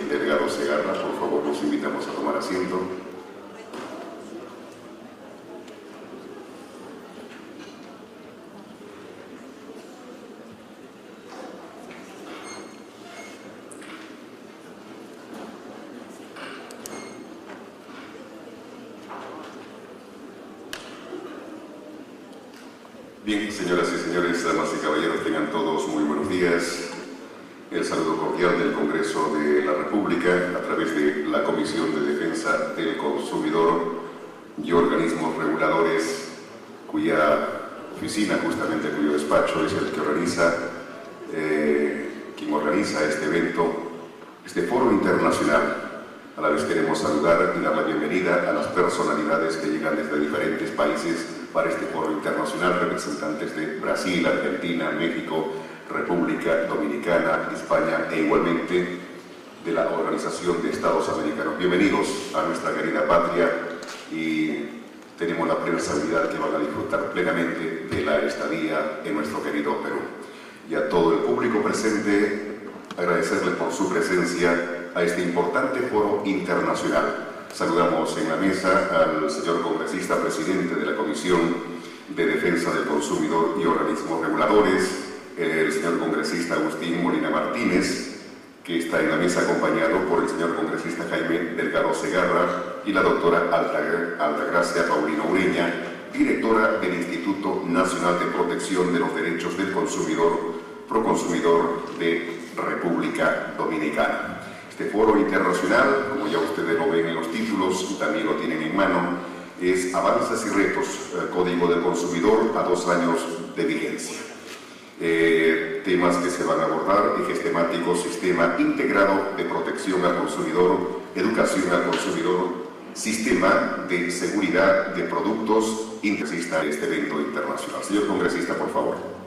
Delgado Segarra, por favor, los invitamos a tomar asiento. Bien, señoras y señores, damas y caballeros, tengan todos muy buenos días. El saludo cordial del Congreso de la República a través de la Comisión de Defensa del Consumidor y organismos reguladores, cuya oficina, justamente cuyo despacho es el que organiza, quien organiza este evento, este foro internacional. A la vez queremos saludar y dar la bienvenida a las personalidades que llegan desde diferentes países para este foro internacional, representantes de Brasil, Argentina, México, República Dominicana, España e igualmente de la Organización de Estados Americanos. Bienvenidos a nuestra querida patria y tenemos la plena seguridad que van a disfrutar plenamente de la estadía en nuestro querido Perú. Y a todo el público presente, agradecerles por su presencia a este importante foro internacional. Saludamos en la mesa al señor congresista presidente de la Comisión de Defensa del Consumidor y Organismos Reguladores, el señor congresista Agustín Molina Martínez, que está en la mesa acompañado por el señor congresista Jaime Delgado Segarra y la doctora Altagracia Paulino Ureña, directora del Instituto Nacional de Protección de los Derechos del Consumidor, Proconsumidor de República Dominicana. Este foro internacional, como ya ustedes lo ven en los títulos y también lo tienen en mano, es Avances y Retos, Código del Consumidor a 2 años de vigencia. Temas que se van a abordar: ejes temáticos, sistema integrado de protección al consumidor, educación al consumidor, sistema de seguridad de productos, congresista de este evento internacional. Señor congresista, por favor.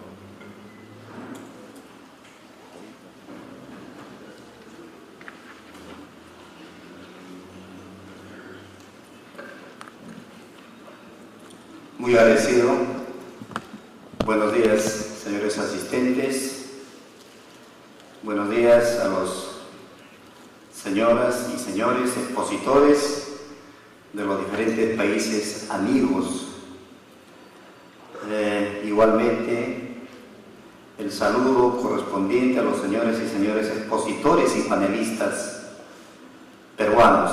Muy agradecido. Buenos días, señores asistentes. Buenos días a los señoras y señores expositores de los diferentes países amigos. Igualmente, el saludo correspondiente a los señores y señores expositores y panelistas peruanos.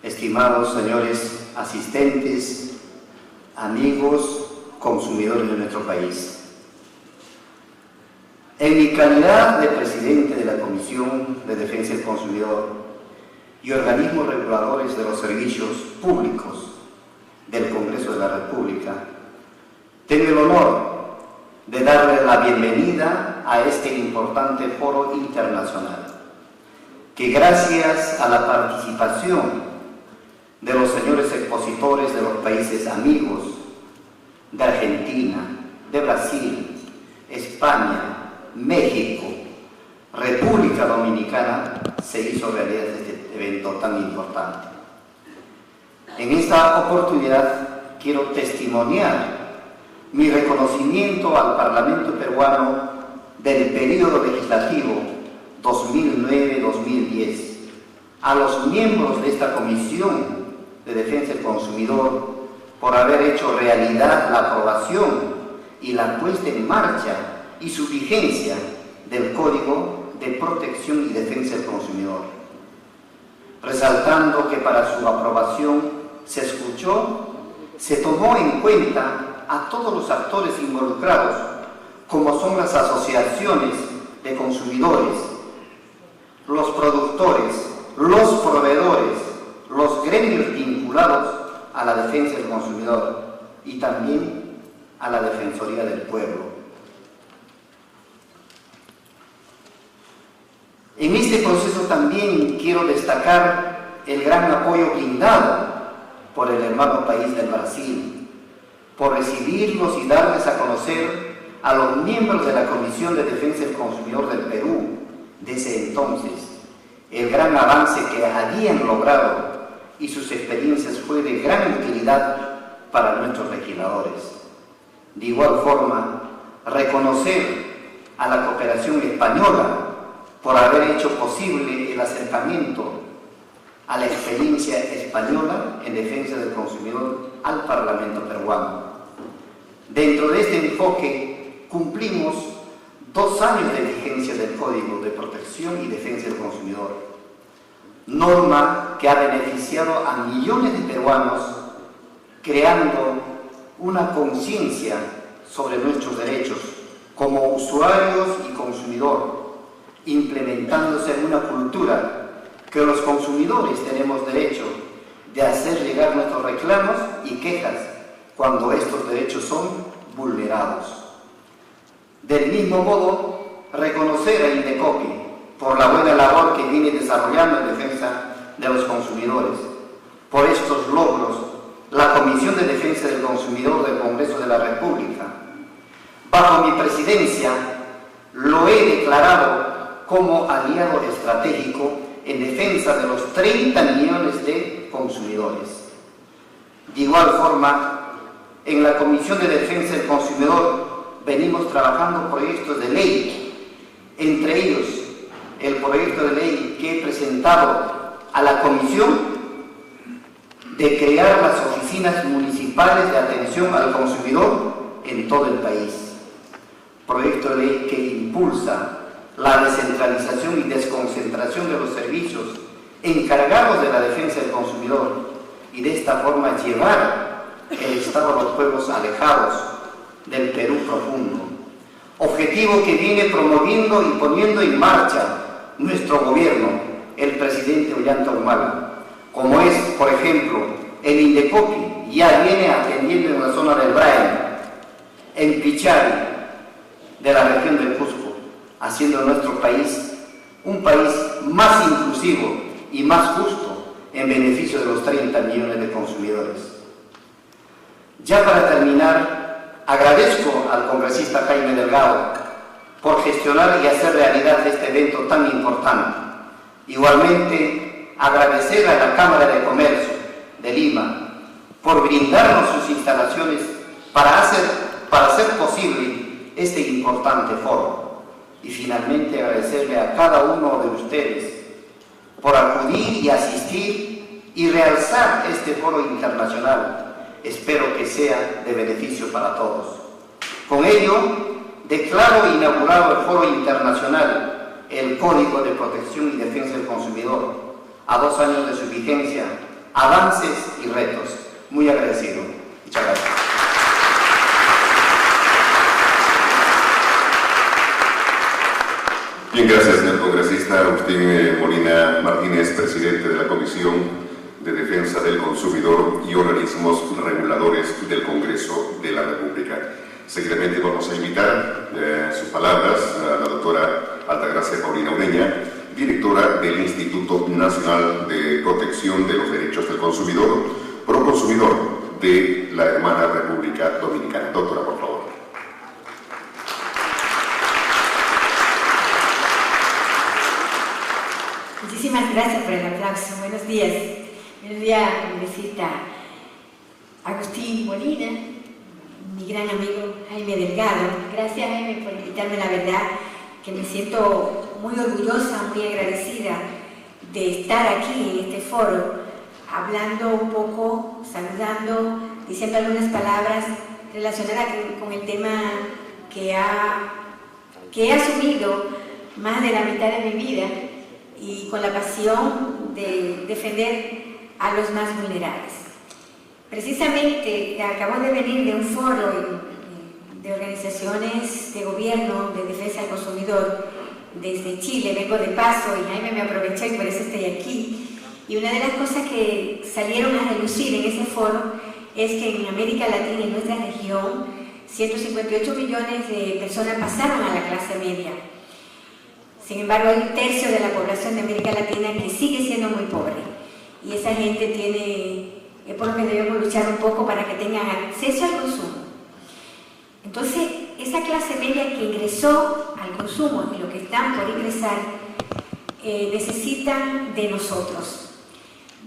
Estimados señores asistentes, amigos, consumidores de nuestro país. En mi calidad de presidente de la Comisión de Defensa del Consumidor y organismos reguladores de los servicios públicos del Congreso de la República, tengo el honor de darle la bienvenida a este importante foro internacional, que gracias a la participación de los señores expositores de los países amigos, de Argentina, de Brasil, España, México, República Dominicana, se hizo realidad este evento tan importante. En esta oportunidad quiero testimoniar mi reconocimiento al Parlamento peruano del periodo legislativo 2009-2010, a los miembros de esta Comisión de Defensa del Consumidor por haber hecho realidad la aprobación y la puesta en marcha y su vigencia del Código de Protección y Defensa del Consumidor, resaltando que para su aprobación se escuchó, se tomó en cuenta a todos los actores involucrados, como son las asociaciones de consumidores, los productores, los proveedores, los gremios vinculados a la defensa del consumidor y también a la Defensoría del Pueblo. En este proceso también quiero destacar el gran apoyo brindado por el hermano país del Brasil, por recibirlos y darles a conocer a los miembros de la Comisión de Defensa del Consumidor del Perú desde entonces el gran avance que habían logrado, y sus experiencias fue de gran utilidad para nuestros legisladores. De igual forma, reconocer a la cooperación española por haber hecho posible el acercamiento a la experiencia española en defensa del consumidor al Parlamento peruano. Dentro de este enfoque cumplimos 2 años de vigencia del Código de Protección y Defensa del Consumidor, norma que ha beneficiado a millones de peruanos, creando una conciencia sobre nuestros derechos como usuarios y consumidor, implementándose una cultura que los consumidores tenemos derecho de hacer llegar nuestros reclamos y quejas cuando estos derechos son vulnerados. Del mismo modo, reconocer a Indecopi por la buena labor que viene desarrollando en defensa de los consumidores. Por estos logros, la Comisión de Defensa del Consumidor del Congreso de la República, bajo mi presidencia, lo he declarado como aliado estratégico en defensa de los 30 millones de consumidores. De igual forma, en la Comisión de Defensa del Consumidor venimos trabajando proyectos de ley, entre ellos el proyecto de ley que he presentado a la Comisión de crear las oficinas municipales de atención al consumidor en todo el país. Proyecto de ley que impulsa la descentralización y desconcentración de los servicios encargados de la defensa del consumidor y de esta forma llevar el Estado a los pueblos alejados del Perú profundo. Objetivo que viene promoviendo y poniendo en marcha nuestro gobierno, el presidente Ollanta Humala, como es, por ejemplo, el Indecopi ya viene atendiendo en la zona del Brain, en Pichari, de la región del Cusco, haciendo nuestro país un país más inclusivo y más justo en beneficio de los 30 millones de consumidores. Ya para terminar, agradezco al congresista Jaime Delgado por gestionar y hacer realidad este evento tan importante. Igualmente, agradecer a la Cámara de Comercio de Lima por brindarnos sus instalaciones para hacer posible este importante foro. Y finalmente agradecerle a cada uno de ustedes por acudir y asistir y realzar este foro internacional. Espero que sea de beneficio para todos. Con ello, declaro inaugurado el foro internacional, el Código de Protección y Defensa del Consumidor, a 2 años de su vigencia, avances y retos. Muy agradecido. Muchas gracias. Bien, gracias, señor congresista Agustín Molina Martínez, presidente de la Comisión de Defensa del Consumidor y Organismos Reguladores del Congreso de la República. Seguidamente vamos a invitar sus palabras a la doctora Altagracia Paulina Ureña, directora del Instituto Nacional de Protección de los Derechos del Consumidor, Proconsumidor de la hermana República Dominicana. Doctora, por favor. Muchísimas gracias por el aplauso. Buenos días. Buenos días, congresista Agustín Molina, mi gran amigo Jaime Delgado. Gracias, Jaime, por invitarme. La verdad que me siento muy orgullosa, muy agradecida de estar aquí en este foro, hablando un poco, saludando, diciendo algunas palabras relacionadas con el tema que he asumido más de la mitad de mi vida, y con la pasión de defender a los más vulnerables. Precisamente acabo de venir de un foro de organizaciones de gobierno de defensa del consumidor desde Chile, vengo de paso y Jaime me aprovechó y por eso estoy aquí. Y una de las cosas que salieron a relucir en ese foro es que en América Latina, en nuestra región, 158 millones de personas pasaron a la clase media. Sin embargo, hay 1/3 de la población de América Latina que sigue siendo muy pobre. Y esa gente tiene, por lo que debemos luchar un poco para que tengan acceso al consumo. Entonces, esa clase media que ingresó al consumo y los que están por ingresar, necesitan de nosotros.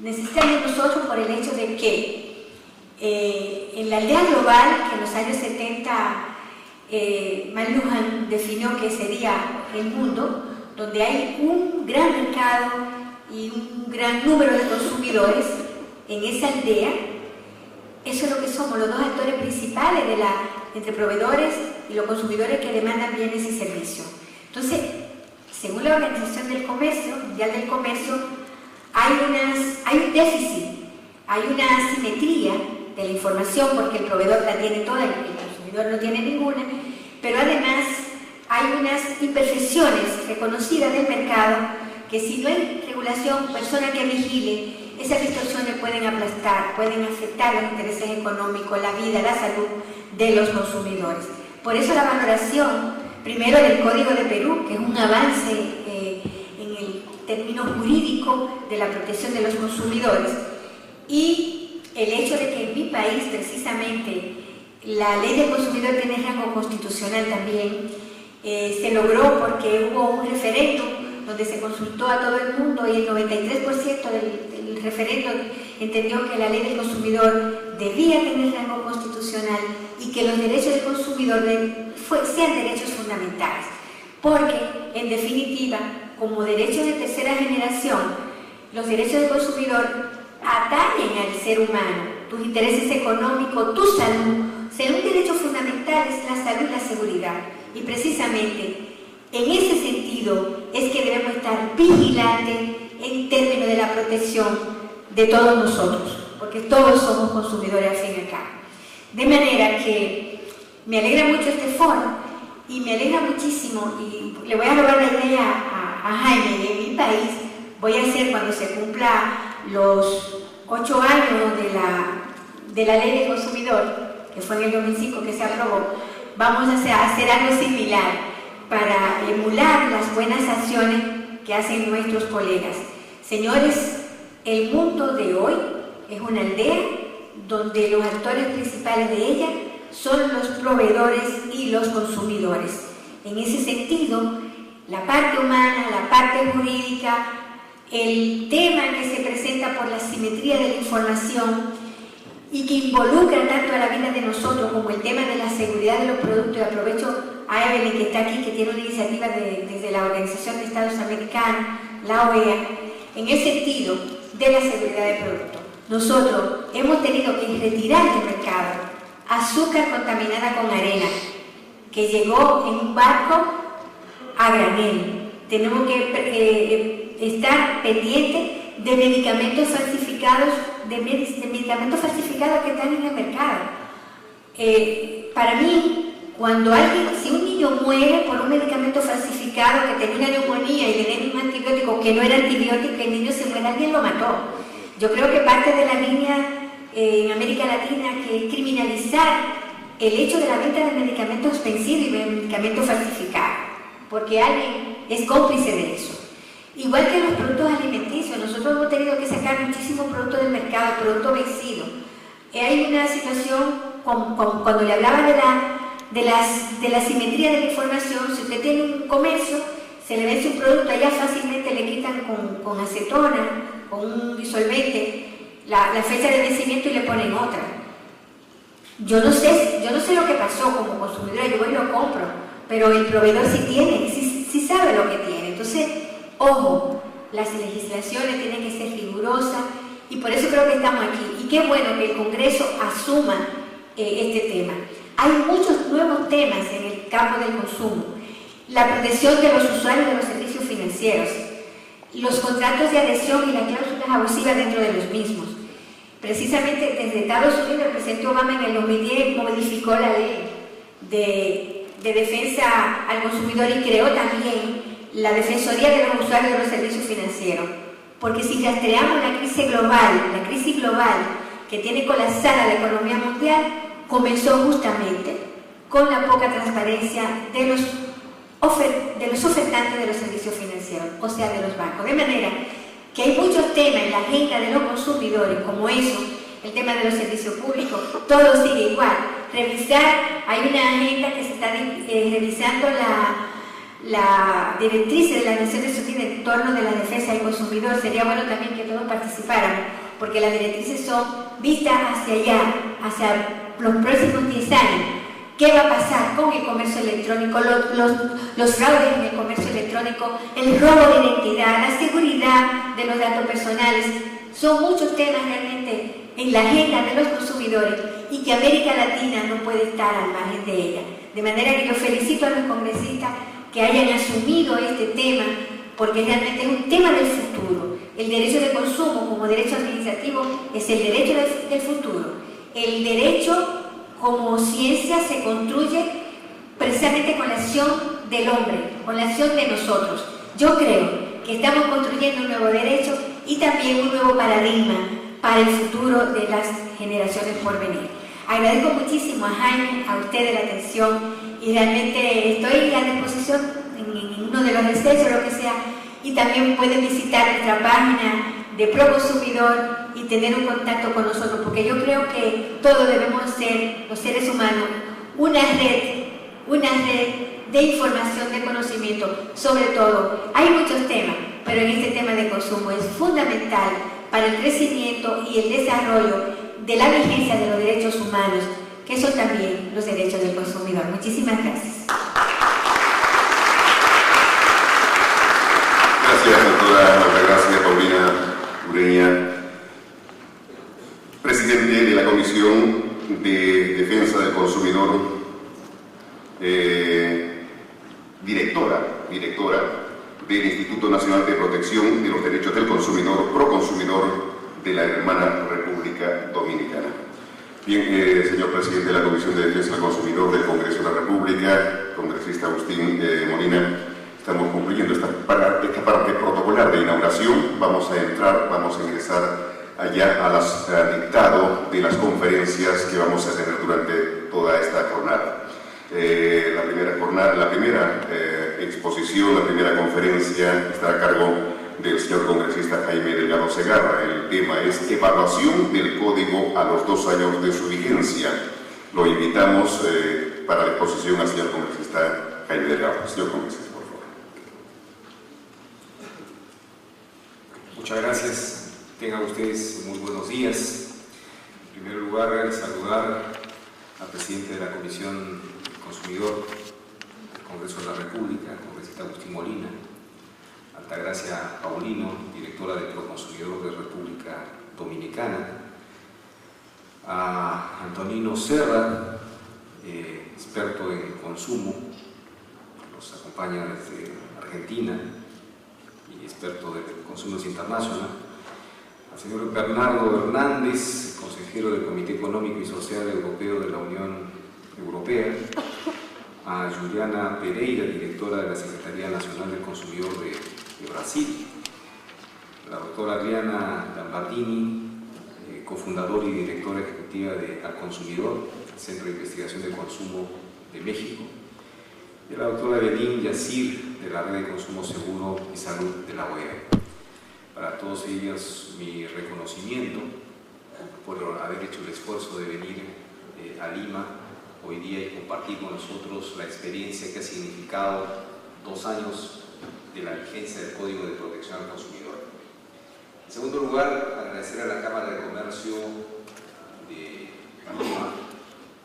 Necesitan de nosotros por el hecho de que en la aldea global, que en los años 70 McLuhan definió que sería el mundo, donde hay un gran mercado y un gran número de consumidores en esa aldea. Eso es lo que somos, los dos actores principales entre proveedores y los consumidores que demandan bienes y servicios. Entonces, según la Organización Mundial del Comercio, hay un déficit, hay una asimetría de la información, porque el proveedor la tiene toda y el consumidor no tiene ninguna, pero además hay unas imperfecciones reconocidas del mercado que, si no hay regulación, persona que vigile, esas distorsiones pueden aplastar, pueden afectar los intereses económicos, la vida, la salud de los consumidores. Por eso la valoración, primero, del Código de Perú, que es un avance en el término jurídico de la protección de los consumidores, y el hecho de que en mi país, precisamente, la ley del consumidor tiene rango constitucional también, se logró porque hubo un referéndum donde se consultó a todo el mundo y el 93% del referéndum entendió que la ley del consumidor debía tener rango constitucional y que los derechos del consumidor sean derechos fundamentales, porque en definitiva, como derechos de tercera generación, los derechos del consumidor atañen al ser humano, tus intereses económicos, tu salud. Ser un derecho fundamental es la salud y la seguridad, y precisamente en ese sentido es que debemos estar vigilantes en términos de la protección de todos nosotros, porque todos somos consumidores al fin y al cabo. De manera que me alegra mucho este foro y me alegra muchísimo, y le voy a robar la idea a Jaime. Y en mi país voy a hacer, cuando se cumpla los 8 años de la ley del consumidor, que fue en el 2005 que se aprobó, vamos a hacer algo similar para emular las buenas acciones que hacen nuestros colegas. Señores, el mundo de hoy es una aldea donde los actores principales de ella son los proveedores y los consumidores. En ese sentido, la parte humana, la parte jurídica, el tema que se presenta por la simetría de la información y que involucra tanto a la vida de nosotros como el tema de la seguridad de los productos, y aprovecho a Evelyn, que está aquí, que tiene una iniciativa desde la Organización de Estados Americanos, la OEA, en el sentido de la seguridad del producto. Nosotros hemos tenido que retirar del mercado azúcar contaminada con arena, que llegó en un barco a granel. Tenemos que estar pendientes de medicamentos falsificados, medicamentos falsificados que están en el mercado. Para mí, si un niño muere por un medicamento falsificado que tenía una neumonía y le den un antibiótico que no era antibiótico, y el niño se muere, alguien lo mató. Yo creo que parte de la línea en América Latina, que es criminalizar el hecho de la venta de medicamentos vencidos y de medicamentos falsificados, porque alguien es cómplice de eso. Igual que los productos alimenticios, nosotros hemos tenido que sacar muchísimos productos del mercado, productos vencidos. Hay una situación, cuando le hablaba de la simetría de la información, si usted tiene un comercio, se le vence un producto, allá fácilmente le quitan con acetona, con un disolvente, la fecha de vencimiento y le ponen otra. Yo no sé lo que pasó como consumidora, yo voy y lo compro, pero el proveedor sí sabe lo que tiene. Entonces, ojo, las legislaciones tienen que ser rigurosas, y por eso creo que estamos aquí. Y qué bueno que el Congreso asuma este tema. Hay muchos nuevos temas en el campo del consumo: la protección de los usuarios de los servicios financieros, los contratos de adhesión y las cláusulas abusivas dentro de los mismos. Precisamente desde Estados Unidos, el presidente Obama en el 2010 modificó la ley de defensa al consumidor y creó también la Defensoría de los Usuarios de los Servicios Financieros. Porque si rastreamos la crisis global que tiene colapsada la economía mundial, comenzó justamente con la poca transparencia de los ofertantes de los servicios financieros, o sea, de los bancos. De manera que hay muchos temas en la agenda de los consumidores, como eso, el tema de los servicios públicos, todo sigue igual. Hay una agenda que se está revisando la directriz de las Naciones Unidas en torno de la defensa del consumidor. Sería bueno también que todos participáramos, porque las directrices son vistas hacia allá, hacia los próximos 10 años, ¿Qué va a pasar con el comercio electrónico, los fraudes en el comercio electrónico, el robo de identidad, la seguridad de los datos personales? Son muchos temas realmente en la agenda de los consumidores y que América Latina no puede estar al margen de ella. De manera que yo felicito a los congresistas que hayan asumido este tema, porque realmente es un tema del futuro. El derecho de consumo como derecho administrativo es el derecho del futuro. El derecho como ciencia se construye precisamente con la acción del hombre, con la acción de nosotros. Yo creo que estamos construyendo un nuevo derecho y también un nuevo paradigma para el futuro de las generaciones por venir. Agradezco muchísimo a Jaime, a ustedes la atención y realmente estoy a disposición en uno de los recesos, lo que sea, y también pueden visitar nuestra página de Proconsumidor y tener un contacto con nosotros, porque yo creo que todos debemos ser, los seres humanos, una red de información, de conocimiento. Sobre todo, hay muchos temas, pero en este tema de consumo es fundamental para el crecimiento y el desarrollo de la vigencia de los derechos humanos, que son también los derechos del consumidor. Muchísimas gracias. Gracias, doctora Altagracia Paulina Ureña, presidente de la Comisión de Defensa del Consumidor, directora del Instituto Nacional de Protección de los Derechos del Consumidor, Proconsumidor de la hermana República Dominicana. Bien, señor presidente de la Comisión de Defensa del Consumidor del Congreso de la República, congresista Agustín Molina, estamos concluyendo esta parte protocolar de inauguración. Vamos a ingresar allá al dictado de las conferencias que vamos a tener durante toda esta jornada. La primera exposición, la primera conferencia está a cargo del señor congresista Jaime Delgado Segarra. El tema es evaluación del código a los 2 años de su vigencia. Lo invitamos para la exposición al señor congresista Jaime Delgado. Señor congresista, por favor. Muchas gracias. Tengan ustedes muy buenos días. En primer lugar, saludar al presidente de la Comisión Consumidor del Congreso de la República, el congresista Agustín Molina, Altagracia Paulino, directora de Proconsumidor de República Dominicana, a Antonino Serra, experto en consumo, nos acompaña desde Argentina y experto de consumos internacional, al señor Bernardo Hernández, consejero del Comité Económico y Social Europeo de la Unión Europea, a Juliana Pereira, directora de la Secretaría Nacional del Consumidor de Brasil, a la doctora Adriana Gambardini, cofundadora y directora ejecutiva de Al Consumidor, Centro de Investigación del Consumo de México, y a la doctora Belín Yacir, de la Red de Consumo Seguro y Salud de la OEA. Para todos ellos mi reconocimiento por haber hecho el esfuerzo de venir a Lima hoy día y compartir con nosotros la experiencia que ha significado 2 años de la vigencia del Código de Protección al Consumidor. En segundo lugar, agradecer a la Cámara de Comercio de Lima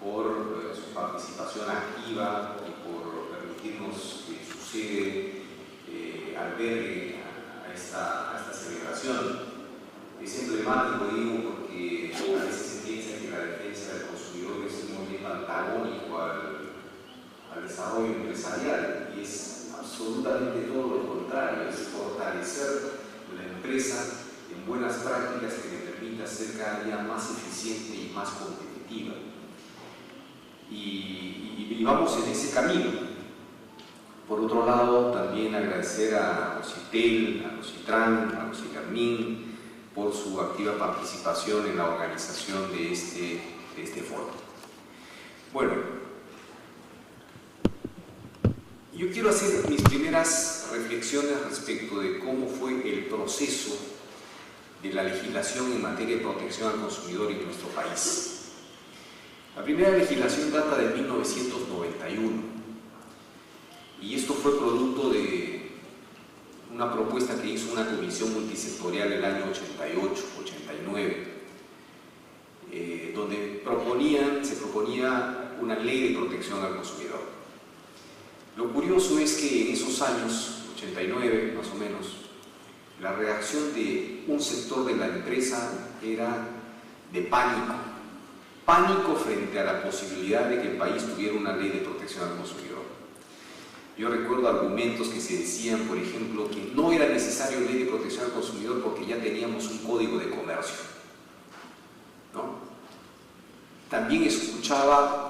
por su participación activa y por permitirnos que su sede albergue a esta celebración. Es emblemático, digo, porque a veces se piensa que la defensa del consumidor es un movimiento antagónico al desarrollo empresarial, y es absolutamente todo lo contrario, es fortalecer la empresa en buenas prácticas que le permita ser cada día más eficiente y más competitiva. Y vamos en ese camino. Por otro lado, también agradecer a OCITEL, a OCITRAN, a OCIGARMIN por su activa participación en la organización de este foro. Bueno, yo quiero hacer mis primeras reflexiones respecto de cómo fue el proceso de la legislación en materia de protección al consumidor en nuestro país. La primera legislación data de 1991. Y esto fue producto de una propuesta que hizo una comisión multisectorial el año 88-89, donde se proponía una ley de protección al consumidor. Lo curioso es que en esos años, 89 más o menos, la reacción de un sector de la empresa era de pánico. Pánico frente a la posibilidad de que el país tuviera una ley de protección al consumidor. Yo recuerdo argumentos que se decían, por ejemplo, que no era necesario ley de protección al consumidor porque ya teníamos un código de comercio, ¿no? También escuchaba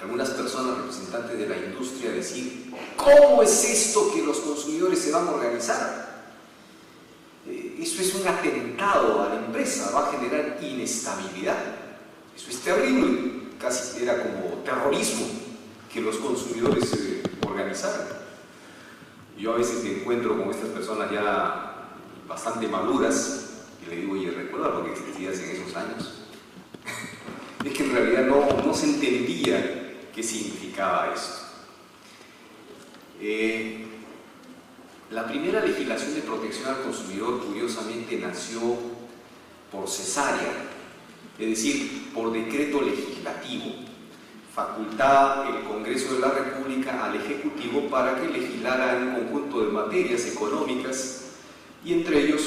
algunas personas representantes de la industria decir: ¿cómo es esto que los consumidores se van a organizar? Eso es un atentado a la empresa, va a generar inestabilidad. Eso es terrible, casi era como terrorismo que los consumidores se organizaran. Yo a veces me encuentro con estas personas ya bastante maduras y le digo: oye, ¿recuerda lo que existías en esos años? Es que en realidad no se entendía qué significaba esto. La primera legislación de protección al consumidor, curiosamente, nació por cesárea, es decir, por decreto legislativo. Facultaba el Congreso de la República al Ejecutivo para que legislara en un conjunto de materias económicas, y entre ellos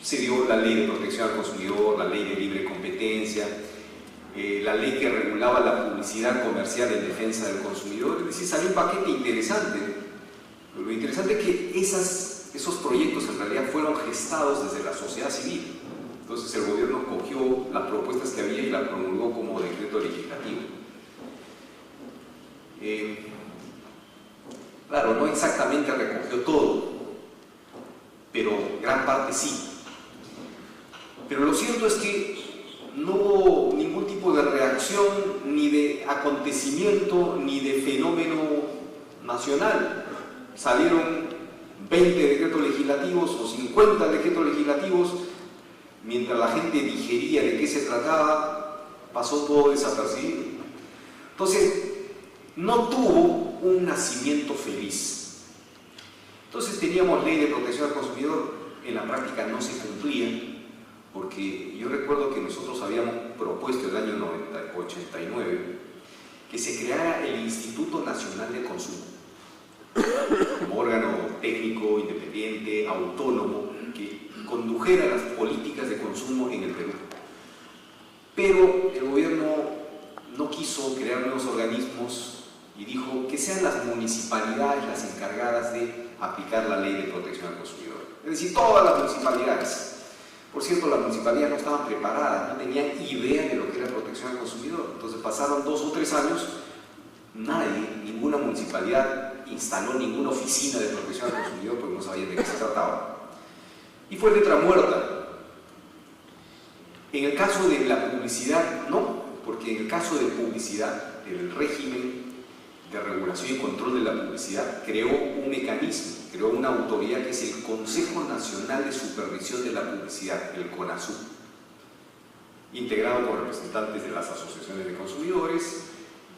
se dio la Ley de Protección al Consumidor, la Ley de Libre Competencia, la ley que regulaba la publicidad comercial en defensa del consumidor. Es decir, salió un paquete interesante. Lo interesante es que esos proyectos en realidad fueron gestados desde la sociedad civil. Entonces el gobierno cogió las propuestas que había y las promulgó como decreto legislativo. Claro, no exactamente recogió todo, pero gran parte sí. Pero lo cierto es que no hubo ningún tipo de reacción, ni de acontecimiento, ni de fenómeno nacional. Salieron 20 decretos legislativos o 50 decretos legislativos, mientras la gente digería de qué se trataba, pasó todo desapercibido. Entonces, no tuvo un nacimiento feliz. Entonces teníamos ley de protección al consumidor, en la práctica no se cumplía, porque yo recuerdo que nosotros habíamos propuesto el año 89 que se creara el Instituto Nacional de Consumo, como órgano técnico, independiente, autónomo, que condujera las políticas de consumo en el Perú. Pero el gobierno no quiso crear nuevos organismos y dijo que sean las municipalidades las encargadas de aplicar la ley de protección al consumidor. Es decir, todas las municipalidades. Por cierto, las municipalidades no estaban preparadas, no tenían idea de lo que era protección al consumidor. Entonces pasaron 2 o 3 años, ninguna municipalidad instaló ninguna oficina de protección al consumidor porque no sabían de qué se trataba. Y fue letra muerta. En el caso de la publicidad, no, porque en el caso de publicidad, el régimen de regulación y control de la publicidad creó un mecanismo, creó una autoridad que es el Consejo Nacional de Supervisión de la Publicidad, el CONASUP, integrado por representantes de las asociaciones de consumidores,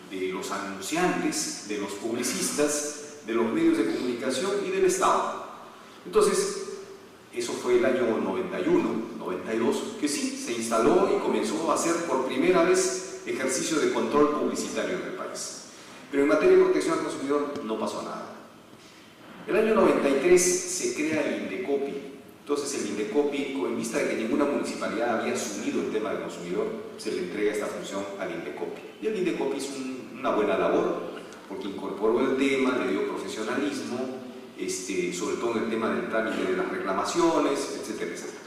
de los anunciantes, de los publicistas, de los medios de comunicación y del Estado. Entonces, eso fue el año 91, 92, que sí, se instaló y comenzó a hacer por primera vez ejercicio de control publicitario en el país. Pero en materia de protección al consumidor no pasó nada. El año 93 se crea el INDECOPI. Entonces el INDECOPI, en vista de que ninguna municipalidad había asumido el tema del consumidor, se le entrega esta función al INDECOPI. Y el INDECOPI hizo una buena labor, porque incorporó el tema, le dio profesionalismo, sobre todo en el tema del trámite de las reclamaciones, etcétera, etcétera.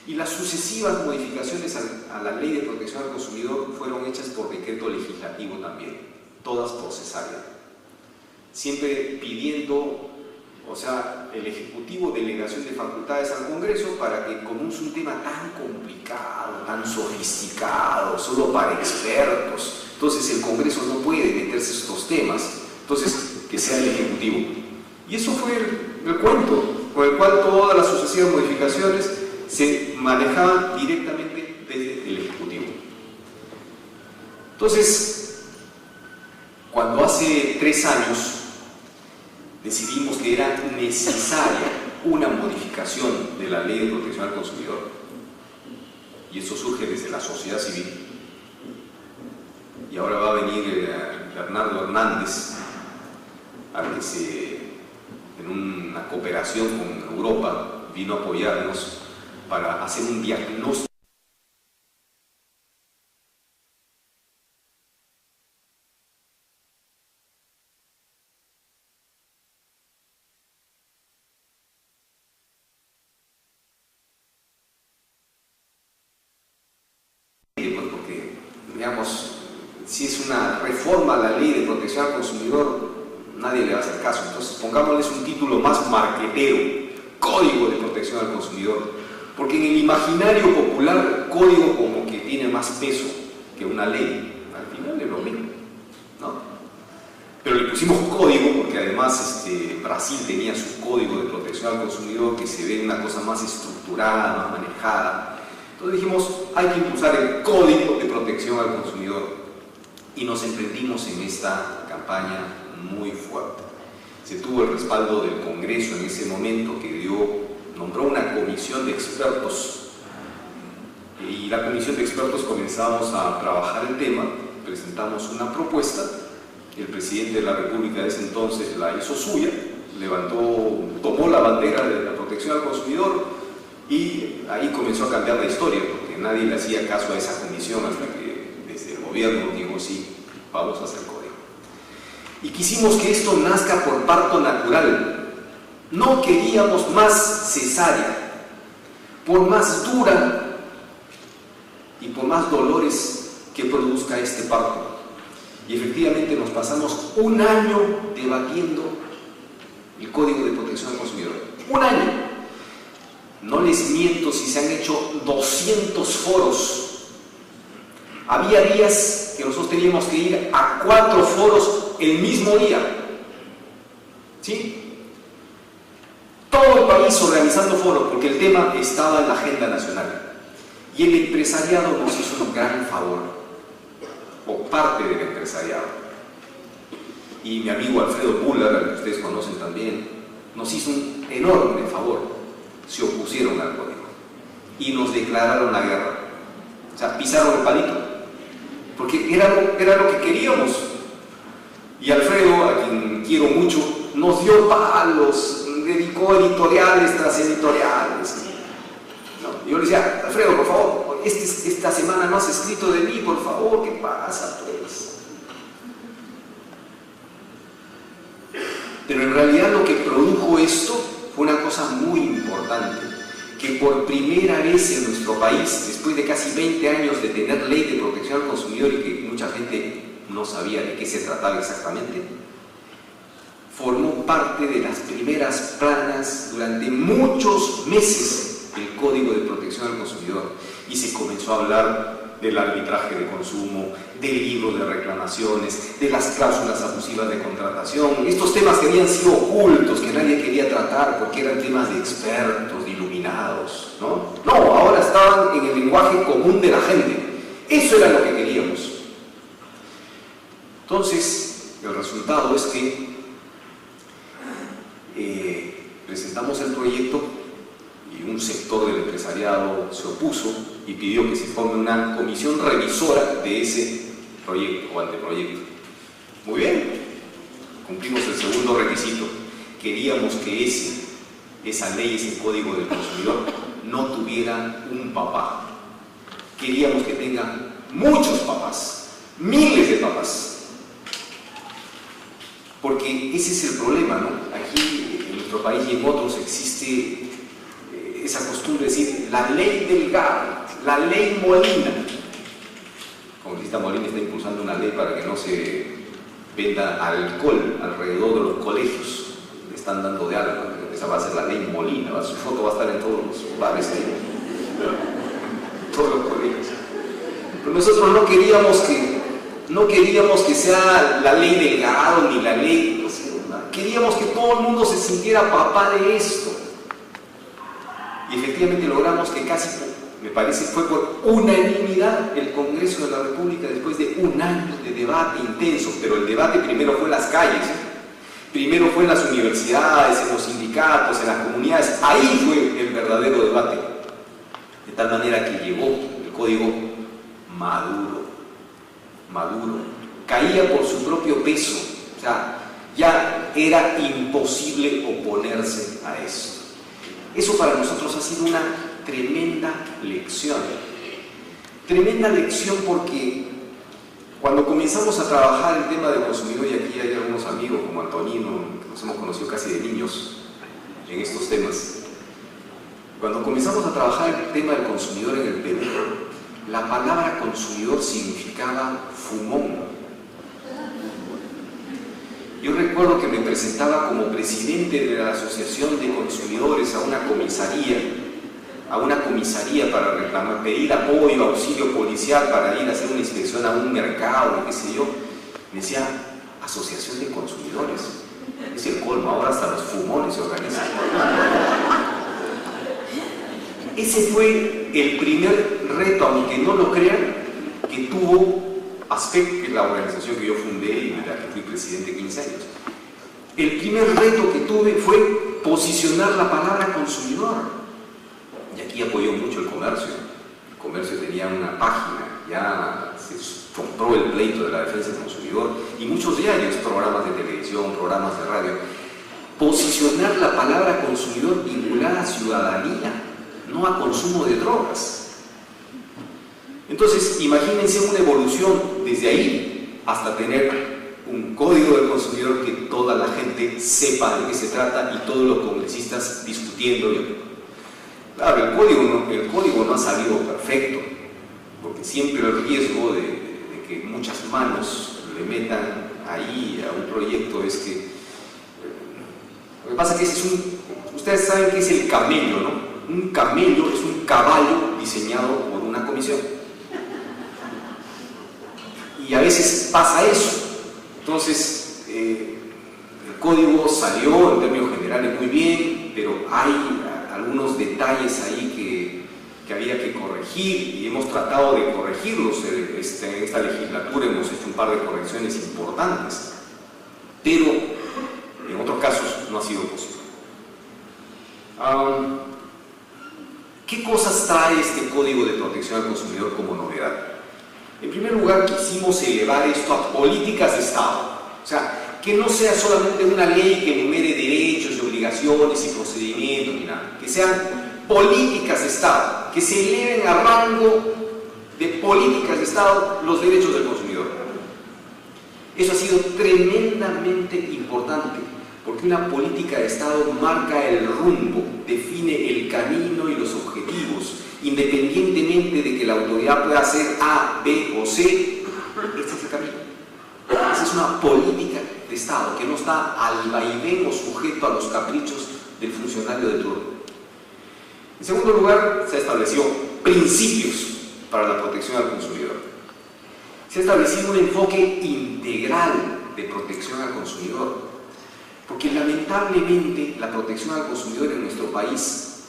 Y las sucesivas modificaciones a la ley de protección al consumidor fueron hechas por decreto legislativo también, todas por cesárea. Siempre pidiendo, el Ejecutivo delegación de facultades al Congreso para que, como es un tema tan complicado, tan sofisticado, solo para expertos, entonces el Congreso no puede meterse en estos temas, entonces que sea el Ejecutivo. Y eso fue el cuento con el cual todas las sucesivas modificaciones se manejaban directamente desde el Ejecutivo. Entonces, cuando hace 3 años decidimos que era necesaria una modificación de la ley de protección al consumidor, y eso surge desde la sociedad civil. Y ahora va a venir Bernardo Hernández, al que en una cooperación con Europa vino a apoyarnos para hacer un diagnóstico porque, digamos, si es una reforma a la ley de protección al consumidor, nadie le va a hacer caso. Entonces pongámosles un título más marquetero: Código de Protección al Consumidor, porque en el imaginario popular código como que tiene más peso que una ley. Al final es lo mismo, ¿no? Pero le pusimos código porque además Brasil tenía su código de protección al consumidor, que se ve una cosa más estructurada, más manejada. Entonces dijimos, hay que impulsar el código de protección al consumidor, y nos emprendimos en esta campaña muy fuerte. Se tuvo el respaldo del Congreso en ese momento, que nombró una comisión de expertos, y la comisión de expertos comenzamos a trabajar el tema, presentamos una propuesta, el presidente de la República de ese entonces la hizo suya, tomó la bandera de la protección al consumidor, y ahí comenzó a cambiar la historia, porque nadie le hacía caso a esa comisión hasta que desde el gobierno dijo, sí, vamos a hacer código. Y quisimos que esto nazca por parto natural. No queríamos más cesárea, por más dura y por más dolores que produzca este parto. Y efectivamente nos pasamos un año debatiendo el Código de Protección al Consumidor. ¡Un año! No les miento si se han hecho 200 foros. Había días que nosotros teníamos que ir a 4 foros el mismo día. ¿Sí? Todo el país organizando foros, porque el tema estaba en la agenda nacional. Y el empresariado nos hizo un gran favor, o parte del empresariado. Y mi amigo Alfredo Buller, al que ustedes conocen también, nos hizo un enorme favor. Se opusieron al código y nos declararon la guerra. O sea, pisaron el palito, porque era lo que queríamos. Y Alfredo, a quien quiero mucho, nos dio palos, dedicó editoriales tras editoriales. No, yo le decía, Alfredo, por favor, esta semana no has escrito de mí, por favor, ¿qué pasa, pues? Pero en realidad lo que produjo esto fue una cosa muy importante, que por primera vez en nuestro país, después de casi 20 años de tener ley de protección al consumidor y que mucha gente no sabía de qué se trataba exactamente, formó parte de las primeras planas durante muchos meses el Código de Protección al Consumidor, y se comenzó a hablar del arbitraje de consumo, del libro de reclamaciones, de las cláusulas abusivas de contratación, estos temas que habían sido ocultos, que nadie quería tratar porque eran temas de expertos, de iluminados, ¿no? No, ahora estaban en el lenguaje común de la gente. Eso era lo que queríamos. Entonces, el resultado es que presentamos el proyecto y un sector del empresariado se opuso y pidió que se forme una comisión revisora de ese proyecto o anteproyecto. Muy bien, cumplimos el segundo requisito. Queríamos que esa ley, ese Código del Consumidor, no tuviera un papá. Queríamos que tenga muchos papás, miles de papás. Porque ese es el problema, ¿no? Aquí en nuestro país y en otros existe esa costumbre de decir la ley Delgado, la ley Molina. Congresista Molina está impulsando una ley para que no se venda alcohol alrededor de los colegios. Le están dando de algo. Esa va a ser la ley Molina. Su foto va a estar en todos los bares ahí. Todos los colegios. Pero nosotros no queríamos que sea la ley Delgado ni la ley. O sea, queríamos que todo el mundo se sintiera papá de esto. Y efectivamente logramos que casi, me parece, fue por unanimidad el Congreso de la República, después de un año de debate intenso. Pero el debate primero fue en las calles, primero fue en las universidades, en los sindicatos, en las comunidades. Ahí fue el verdadero debate. De tal manera que llegó el código maduro, caía por su propio peso, o sea, ya era imposible oponerse a eso. Eso para nosotros ha sido una tremenda lección porque cuando comenzamos a trabajar el tema del consumidor, y aquí hay algunos amigos como Antonino, que nos hemos conocido casi de niños en estos temas, cuando comenzamos a trabajar el tema del consumidor en el Perú, la palabra consumidor significaba fumón. Yo recuerdo que me presentaba como presidente de la Asociación de Consumidores a una comisaría para reclamar, pedir apoyo, auxilio policial para ir a hacer una inspección a un mercado, qué sé yo. Me decía, Asociación de Consumidores. Es el colmo, ahora hasta los fumones se organizan. Ese fue el primer reto, aunque no lo crean, que tuvo ASPEC, que es la organización que yo fundé y de la que fui presidente 15 años. El primer reto que tuve fue posicionar la palabra consumidor. Y aquí apoyó mucho el comercio. El comercio tenía una página, ya se compró el pleito de la defensa del consumidor y muchos diarios, programas de televisión, programas de radio. Posicionar la palabra consumidor vinculada a ciudadanía, no a consumo de drogas. Entonces, imagínense una evolución desde ahí hasta tener un código del consumidor que toda la gente sepa de qué se trata y todos los congresistas discutiendo. Claro, el código no ha salido perfecto, porque siempre el riesgo de que muchas manos le metan ahí a un proyecto es que... Lo que pasa es que ustedes saben que es el camello, ¿no? Un camello es un caballo diseñado por una comisión. Y a veces pasa eso. Entonces, el código salió en términos generales muy bien, pero hay algunos detalles ahí que había que corregir y hemos tratado de corregirlos. En esta legislatura hemos hecho un par de correcciones importantes, pero en otros casos no ha sido posible. ¿Qué cosas trae este Código de Protección al Consumidor como novedad? En primer lugar, quisimos elevar esto a políticas de Estado. O sea, que no sea solamente una ley que enumere derechos y obligaciones y procedimientos ni nada. Que sean políticas de Estado, que se eleven a rango de políticas de Estado los derechos del consumidor. Eso ha sido tremendamente importante, porque una política de Estado marca el rumbo, define el camino y los objetivos, independientemente de que la autoridad pueda hacer A, B o C. Este es el camino. Esa es una política de Estado que no está al vaivén o sujeto a los caprichos del funcionario de turno. En segundo lugar, se estableció principios para la protección al consumidor. Se ha establecido un enfoque integral de protección al consumidor, porque lamentablemente la protección al consumidor en nuestro país,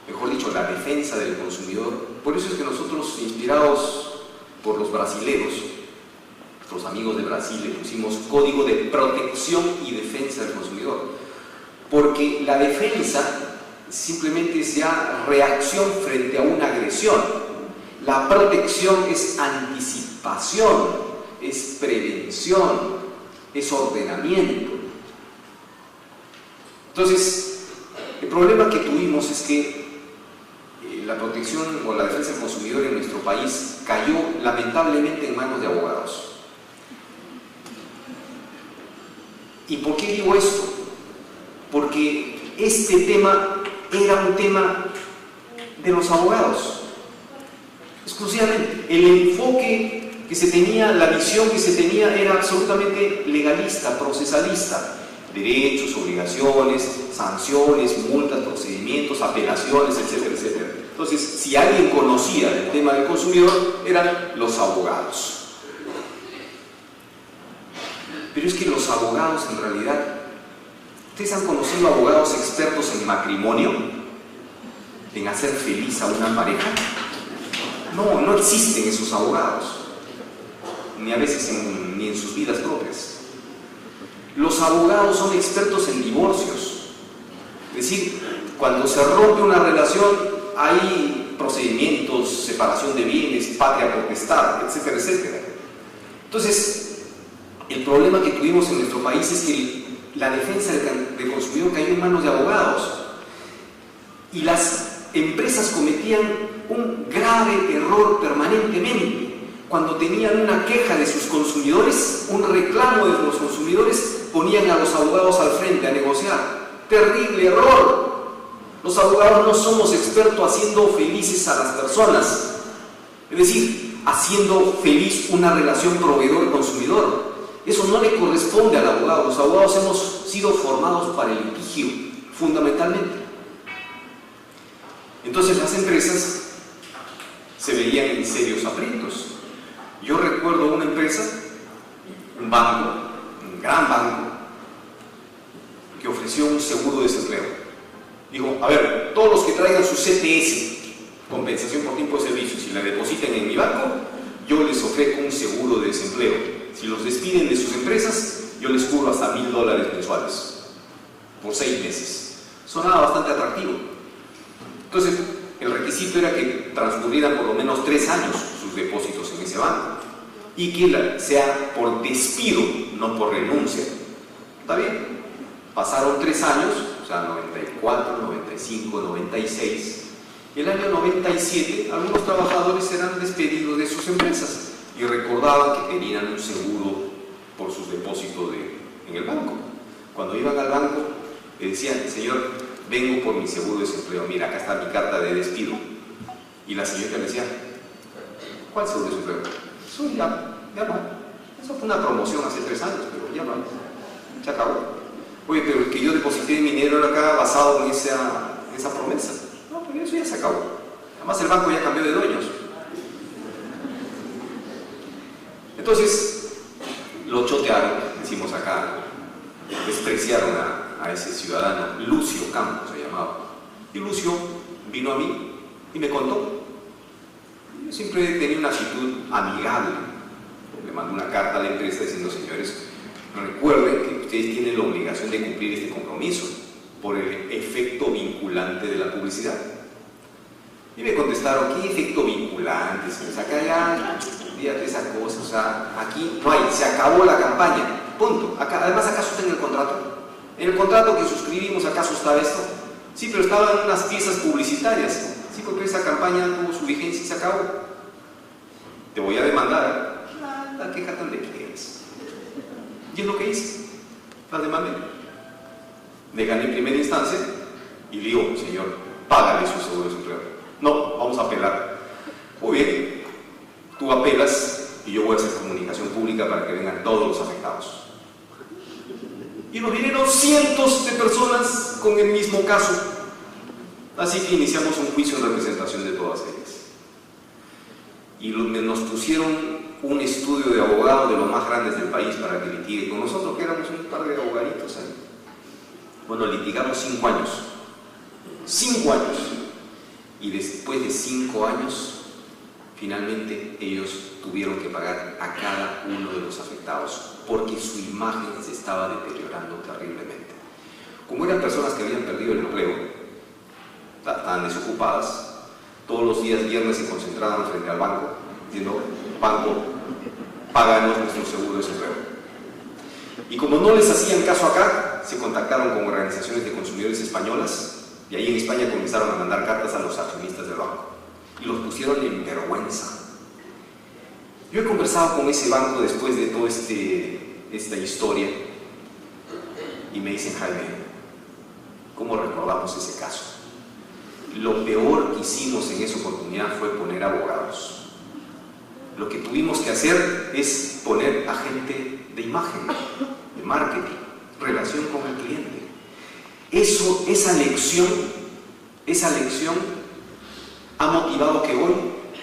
mejor dicho, la defensa del consumidor, por eso es que nosotros, inspirados por los brasileros, nuestros amigos de Brasil, le pusimos Código de Protección y Defensa del Consumidor, porque la defensa simplemente es ya reacción frente a una agresión. La protección es anticipación, es prevención, es ordenamiento. Entonces, el problema que tuvimos es que la protección o la defensa del consumidor en nuestro país cayó lamentablemente en manos de abogados. ¿Y por qué digo esto? Porque este tema era un tema de los abogados, exclusivamente. El enfoque que se tenía, la visión que se tenía era absolutamente legalista, procesalista. Derechos, obligaciones, sanciones, multas, procedimientos, apelaciones, etcétera, etcétera. Entonces, si alguien conocía el tema del consumidor, eran los abogados. Pero es que los abogados, en realidad, ¿ustedes han conocido abogados expertos en matrimonio? ¿En hacer feliz a una pareja? No, no existen esos abogados, ni a veces ni en sus vidas propias. Los abogados son expertos en divorcios. Es decir, cuando se rompe una relación, hay procedimientos, separación de bienes, patria potestad, etcétera, etcétera. Entonces, el problema que tuvimos en nuestro país es que la defensa del consumidor cayó en manos de abogados y las empresas cometían un grave error permanentemente. Cuando tenían una queja de sus consumidores, un reclamo de los consumidores, ponían a los abogados al frente a negociar. ¡Terrible error! Los abogados no somos expertos haciendo felices a las personas, es decir, haciendo feliz una relación proveedor-consumidor. Eso no le corresponde al abogado. Los abogados hemos sido formados para el litigio, fundamentalmente. Entonces las empresas se veían en serios aprietos. Yo recuerdo una empresa, un banco, un gran banco, que ofreció un seguro de desempleo. Dijo, a ver, todos los que traigan su CTS, compensación por tiempo de servicio, si la depositen en mi banco, yo les ofrezco un seguro de desempleo. Si los despiden de sus empresas, yo les cubro hasta $1000 mensuales por 6 meses. Sonaba bastante atractivo. Entonces, el requisito era que transcurrieran por lo menos 3 años sus depósitos en ese banco y que sea por despido, no por renuncia. ¿Está bien? Pasaron 3 años, o sea, 94, 95, 96. El año 97, algunos trabajadores eran despedidos de sus empresas y recordaban que tenían un seguro por sus depósitos en el banco. Cuando iban al banco, le decían, señor, vengo por mi seguro de desempleo, mira, acá está mi carta de despido. Y la señora le decía, ¿cuál seguro de desempleo? Eso ya no. Eso fue una promoción hace 3 años, pero ya no hay. Se acabó. Oye, pero el que yo deposité mi dinero acá basado en esa promesa. No, pero eso ya se acabó. Además el banco ya cambió de dueños. Entonces, lo chotearon, decimos acá, despreciaron a ese ciudadano, Lucio Campos se llamaba. Y Lucio vino a mí y me contó. Yo siempre tenía una actitud amigable. Le mandé una carta a la empresa diciendo, señores, recuerden que ustedes tienen la obligación de cumplir este compromiso por el efecto vinculante de la publicidad. Y me contestaron, ¿qué efecto vinculante? Acá ya, fíjate esa cosa, o sea, aquí no hay, se acabó la campaña, punto. Además, ¿acaso está en el contrato? En el contrato que suscribimos, ¿acaso estaba esto? Sí, pero estaban unas piezas publicitarias. Sí, porque esa campaña tuvo su vigencia y se acabó. Te voy a demandar. La queja tan de quieres. Y es lo que hice. La demandé. Le gané en primera instancia y digo, señor, págale su seguro de desempleo. No, vamos a apelar. Muy bien, tú apelas y yo voy a hacer comunicación pública para que vengan todos los afectados. Y nos vinieron cientos de personas con el mismo caso. Así que iniciamos un juicio en representación de todas ellas. Y nos pusieron un estudio de abogados de los más grandes del país para que litigue con nosotros, que éramos un par de abogaditos ahí. Bueno, litigamos 5 años. 5 años. Y después de 5 años, finalmente ellos tuvieron que pagar a cada uno de los afectados porque su imagen se estaba deteriorando terriblemente. Como eran personas que habían perdido el empleo, estaban desocupadas, todos los días viernes se concentraban frente al banco, diciendo, banco, páganos nuestro seguro de desempleo. Y como no les hacían caso acá, se contactaron con organizaciones de consumidores españolas y ahí en España comenzaron a mandar cartas a los accionistas del banco y los pusieron en vergüenza. Yo he conversado con ese banco después de toda esta historia y me dicen, Jaime, ¿cómo recordamos ese caso? Lo peor que hicimos en esa oportunidad fue poner abogados. Lo que tuvimos que hacer es poner a gente de imagen, de marketing, relación con el cliente. Esa lección ha motivado que hoy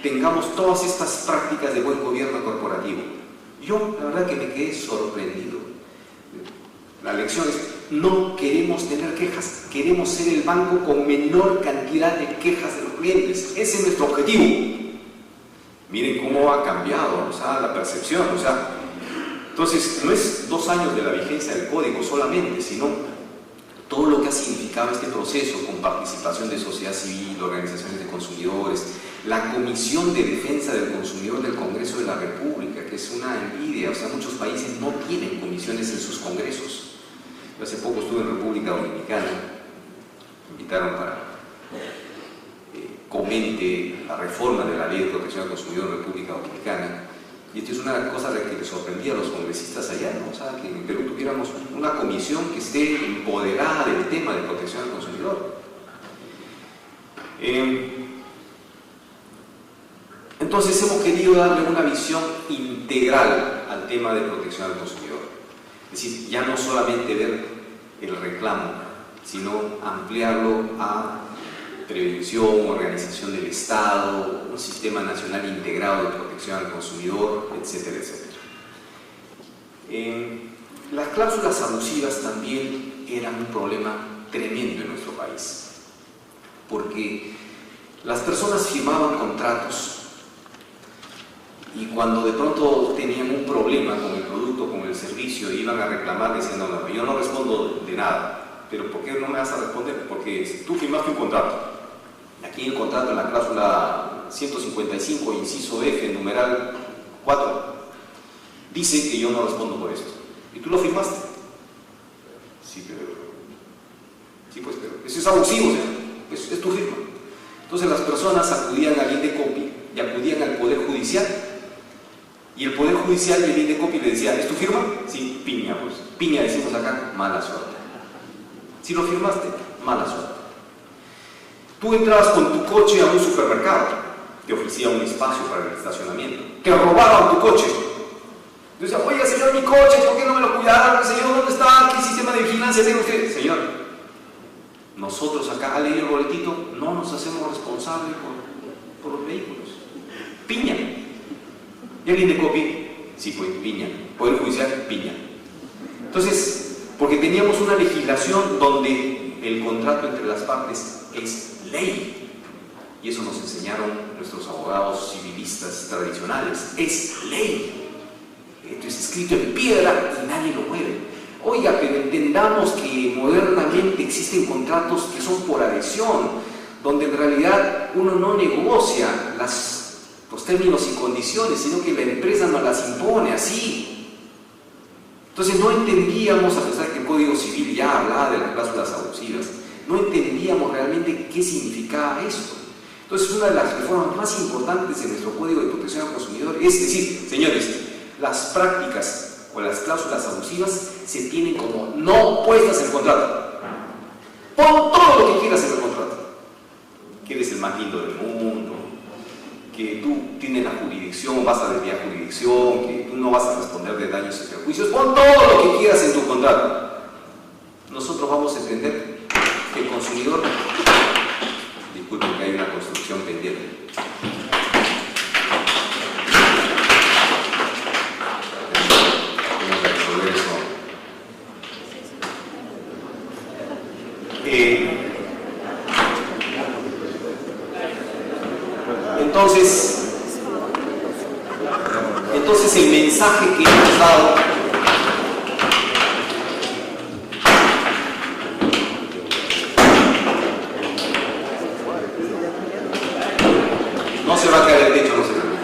tengamos todas estas prácticas de buen gobierno corporativo. Yo, la verdad que me quedé sorprendido. La lección es, no queremos tener quejas, queremos ser el banco con menor cantidad de quejas de los clientes. Ese es nuestro objetivo. Miren cómo ha cambiado, o sea, la percepción, o sea, entonces no es 2 años de la vigencia del código solamente, sino todo lo que ha significado este proceso con participación de sociedad civil, organizaciones de consumidores, Consumidores, la Comisión de Defensa del Consumidor del Congreso de la República, que es una envidia. O sea, muchos países no tienen comisiones en sus congresos. Yo hace poco estuve en República Dominicana, me invitaron para comente la reforma de la Ley de Protección al Consumidor en República Dominicana. Y esto es una cosa que les sorprendía a los congresistas allá, ¿no? O sea, que en Perú tuviéramos una comisión que esté empoderada del tema de protección al consumidor. Entonces hemos querido darle una visión integral al tema de protección al consumidor. Es decir, ya no solamente ver el reclamo, sino ampliarlo a prevención, organización del Estado, un sistema nacional integrado de protección al consumidor, etcétera, etcétera. Las cláusulas abusivas también eran un problema tremendo en nuestro país, porque las personas firmaban contratos y cuando de pronto tenían un problema con el producto, con el servicio, iban a reclamar, decían, no, yo no respondo de nada, pero ¿por qué no me vas a responder? Porque si tú firmaste un contrato, aquí en el contrato, en la cláusula 155, inciso F, numeral 4, dice que yo no respondo por esto. ¿Y tú lo firmaste? Sí, pues, pero eso es abusivo, o sea, es tu firma. Entonces las personas acudían al INDECOPI y acudían al Poder Judicial, y el Poder Judicial y el INDECOPI le decía, ¿es tu firma? Sí, piña, pues. Piña decimos acá, mala suerte. Si lo firmaste, mala suerte. Tú entrabas con tu coche a un supermercado, te ofrecía un espacio para el estacionamiento, te robaban tu coche. Decía, oiga señor, mi coche, ¿por qué no me lo cuidaron? Señor, ¿dónde está? ¿Qué sistema de vigilancia tiene usted? Señor, nosotros acá al leer el boletito no nos hacemos responsables por los vehículos. Piña. ¿Y el INDECOPI? Sí, pues piña. Poder Judicial, piña. Entonces, porque teníamos una legislación donde el contrato entre las partes es ley, y eso nos enseñaron nuestros abogados civilistas tradicionales, es ley. Esto es escrito en piedra y nadie lo mueve. Oiga, pero entendamos que modernamente existen contratos que son por adhesión, donde en realidad uno no negocia los términos y condiciones, sino que la empresa nos las impone así. Entonces no entendíamos, a pesar que el Código Civil ya hablaba de las cláusulas abusivas, no entendíamos realmente qué significaba esto. Entonces una de las reformas más importantes de nuestro Código de Protección al Consumidor es decir, señores, las prácticas o las cláusulas abusivas se tienen como no puestas en el contrato. Pon todo lo que quieras en el contrato. Que eres el más lindo del mundo, que tú tienes la jurisdicción, vas a desviar jurisdicción, que tú no vas a responder de daños y perjuicios. Pon todo lo que quieras en tu contrato. Nosotros vamos a entender que el consumidor, disculpen que hay una construcción pendiente. Tengo que resolver eso. Entonces el mensaje que hemos dado no se va a caer el techo, no se va a caer.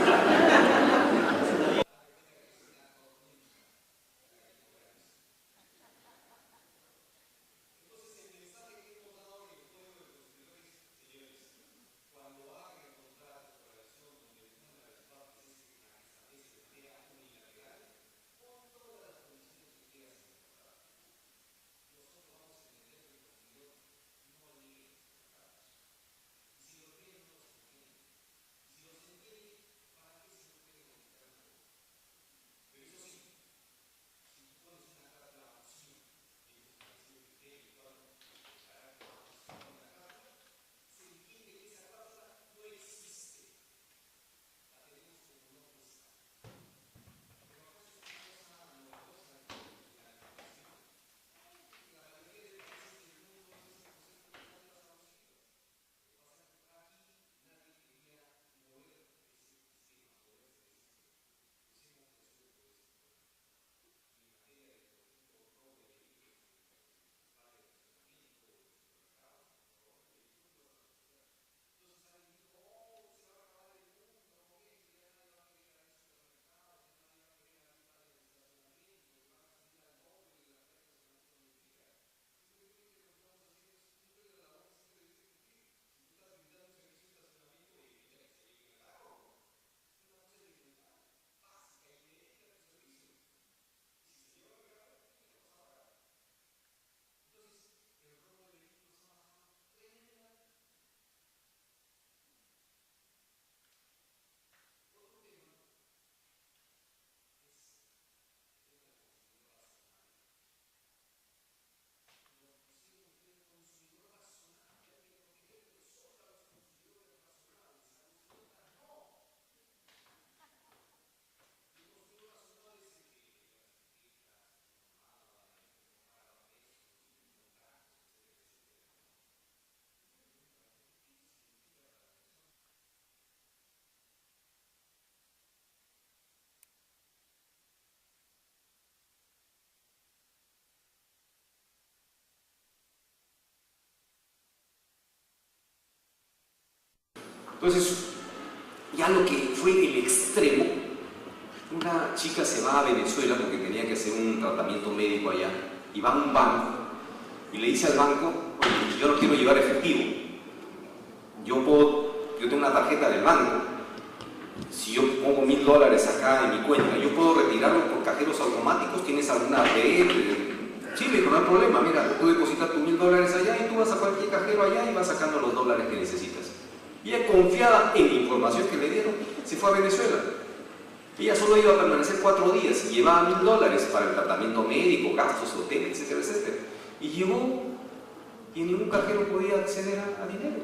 Entonces, ya lo que fue el extremo, una chica se va a Venezuela porque tenía que hacer un tratamiento médico allá, y va a un banco, y le dice al banco, oye, yo no quiero llevar efectivo, yo tengo una tarjeta del banco, si yo pongo $1000 acá en mi cuenta, yo puedo retirarlo por cajeros automáticos, ¿tienes alguna red? Sí, le dijo, no hay problema, mira, tú depositas tus $1000 allá y tú vas a cualquier cajero allá y vas sacando los dólares que necesitas. Y ella, confiada en la información que le dieron, se fue a Venezuela. Ella solo iba a permanecer 4 días y llevaba $1000 para el tratamiento médico, gastos, hotel, etcétera, etcétera. Y llegó y ningún cajero podía acceder a dinero,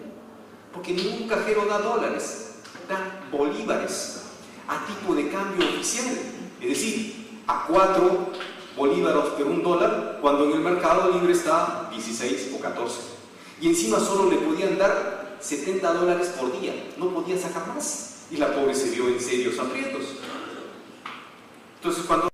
porque ningún cajero da dólares, da bolívares a tipo de cambio oficial, es decir, a 4 bolívares por $1, cuando en el mercado libre está 16 o 14. Y encima solo le podían dar $70 por día, no podía sacar más. Y la pobre se vio en serios aprietos. Entonces, cuando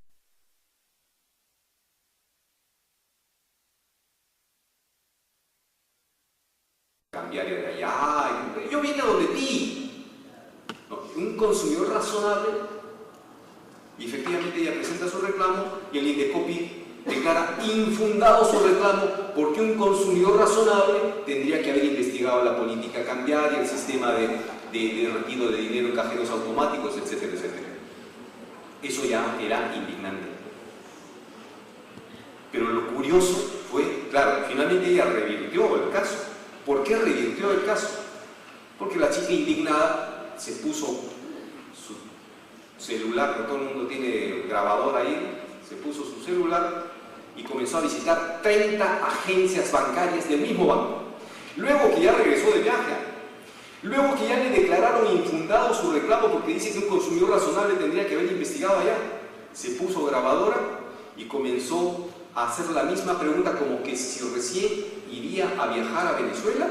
cambiaria de allá, yo vine a donde ti, no, un consumidor razonable, y efectivamente ella presenta su reclamo y el Indecopi declara infundado su reclamo porque un consumidor razonable tendría que haber investigado la política cambiaria, el sistema de retiro de dinero en cajeros automáticos, etcétera, etcétera. Eso ya era indignante. Pero lo curioso fue, claro, finalmente ella revirtió el caso. ¿Por qué revirtió el caso? Porque la chica indignada se puso su celular, que todo el mundo tiene grabador ahí, se puso su celular y comenzó a visitar 30 agencias bancarias del mismo banco. Luego que ya regresó de viaje, luego que ya le declararon infundado su reclamo porque dice que un consumidor razonable tendría que haber investigado allá, se puso grabadora y comenzó a hacer la misma pregunta como que si recién iría a viajar a Venezuela,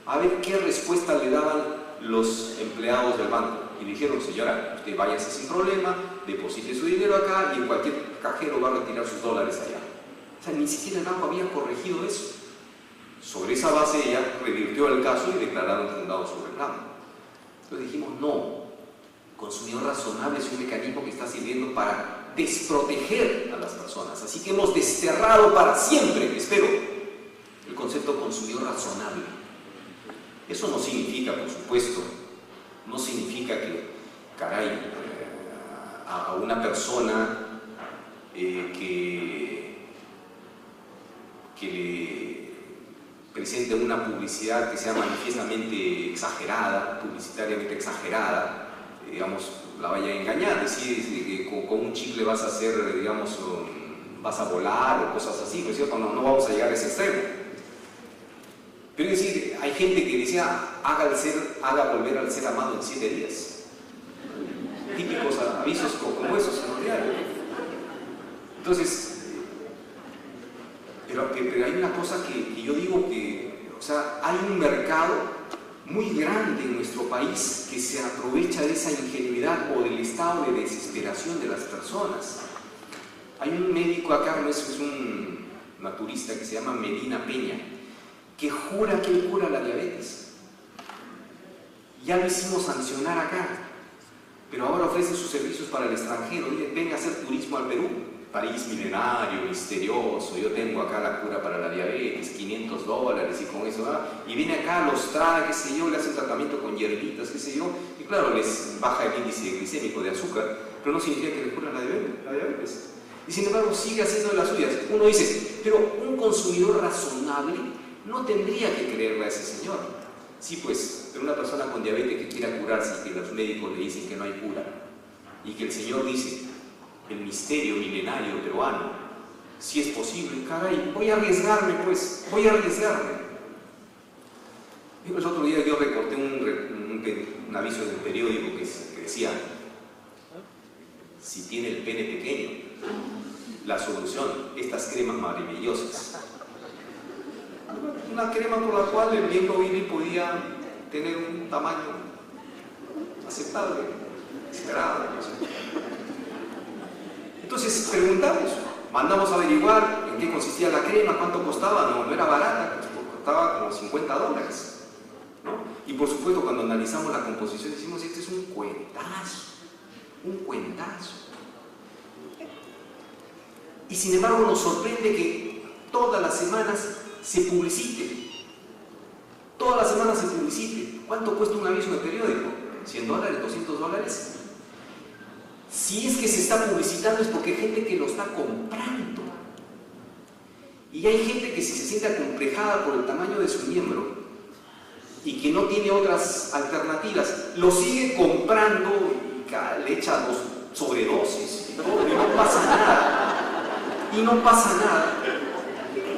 a ver qué respuesta le daban los empleados del banco. Y dijeron, señora, usted váyase sin problema, deposite su dinero acá y en cualquier cajero va a retirar sus dólares allá. O sea, ni siquiera el banco había corregido eso. Sobre esa base ella revirtió el caso y declararon fundado su reclamo. Entonces dijimos, no, consumidor razonable es un mecanismo que está sirviendo para desproteger a las personas. Así que hemos desterrado para siempre, espero, el concepto consumidor razonable. Eso no significa, por supuesto, no significa que, caray, a una persona que le presente una publicidad que sea manifiestamente exagerada, publicitariamente exagerada, digamos, la vaya a engañar, decir que con un chicle vas a hacer, digamos, vas a volar o cosas así, ¿no es cierto? No vamos a llegar a ese extremo. Pero es decir, hay gente que decía, haga volver al ser amado en 7 días. Típicos avisos como esos en los diarios. Entonces, pero hay una cosa que yo digo que, o sea, hay un mercado muy grande en nuestro país que se aprovecha de esa ingenuidad o del estado de desesperación de las personas. Hay un médico acá, es un naturista que se llama Medina Peña, que jura que él cura la diabetes. Ya lo hicimos sancionar acá, pero ahora ofrece sus servicios para el extranjero. Dice, venga a hacer turismo al Perú. País milenario, misterioso, yo tengo acá la cura para la diabetes, $500 y con eso, y viene acá, los trae, qué sé yo, le hace un tratamiento con hierbitas, qué sé yo, y claro, les baja el índice glicémico de azúcar, pero no significa que le cura la diabetes. Y sin embargo sigue haciendo de las suyas. Uno dice, pero un consumidor razonable no tendría que creerle a ese señor. Sí, pues, pero una persona con diabetes que quiera curarse y que los médicos le dicen que no hay cura, y que el señor dice, el misterio milenario peruano, si es posible, caray, voy a arriesgarme, pues, voy a arriesgarme. El otro día yo recorté un aviso del periódico que decía, si tiene el pene pequeño, la solución, estas cremas maravillosas. Una crema por la cual el miembro viril podía tener un tamaño aceptable, esperado, no sé. Entonces preguntamos, mandamos a averiguar en qué consistía la crema, cuánto costaba, no era barata, costaba como $50, ¿no? Y por supuesto, cuando analizamos la composición, decimos, este es un cuentazo. Y sin embargo nos sorprende que todas las semanas se publicite. Todas las semanas se publicite. ¿Cuánto cuesta un aviso de periódico? ¿$100, $200? Si es que se está publicitando es porque hay gente que lo está comprando. Y hay gente que si se siente acomplejada por el tamaño de su miembro y que no tiene otras alternativas, lo sigue comprando y le echa dos sobredosis y todo, y no pasa nada.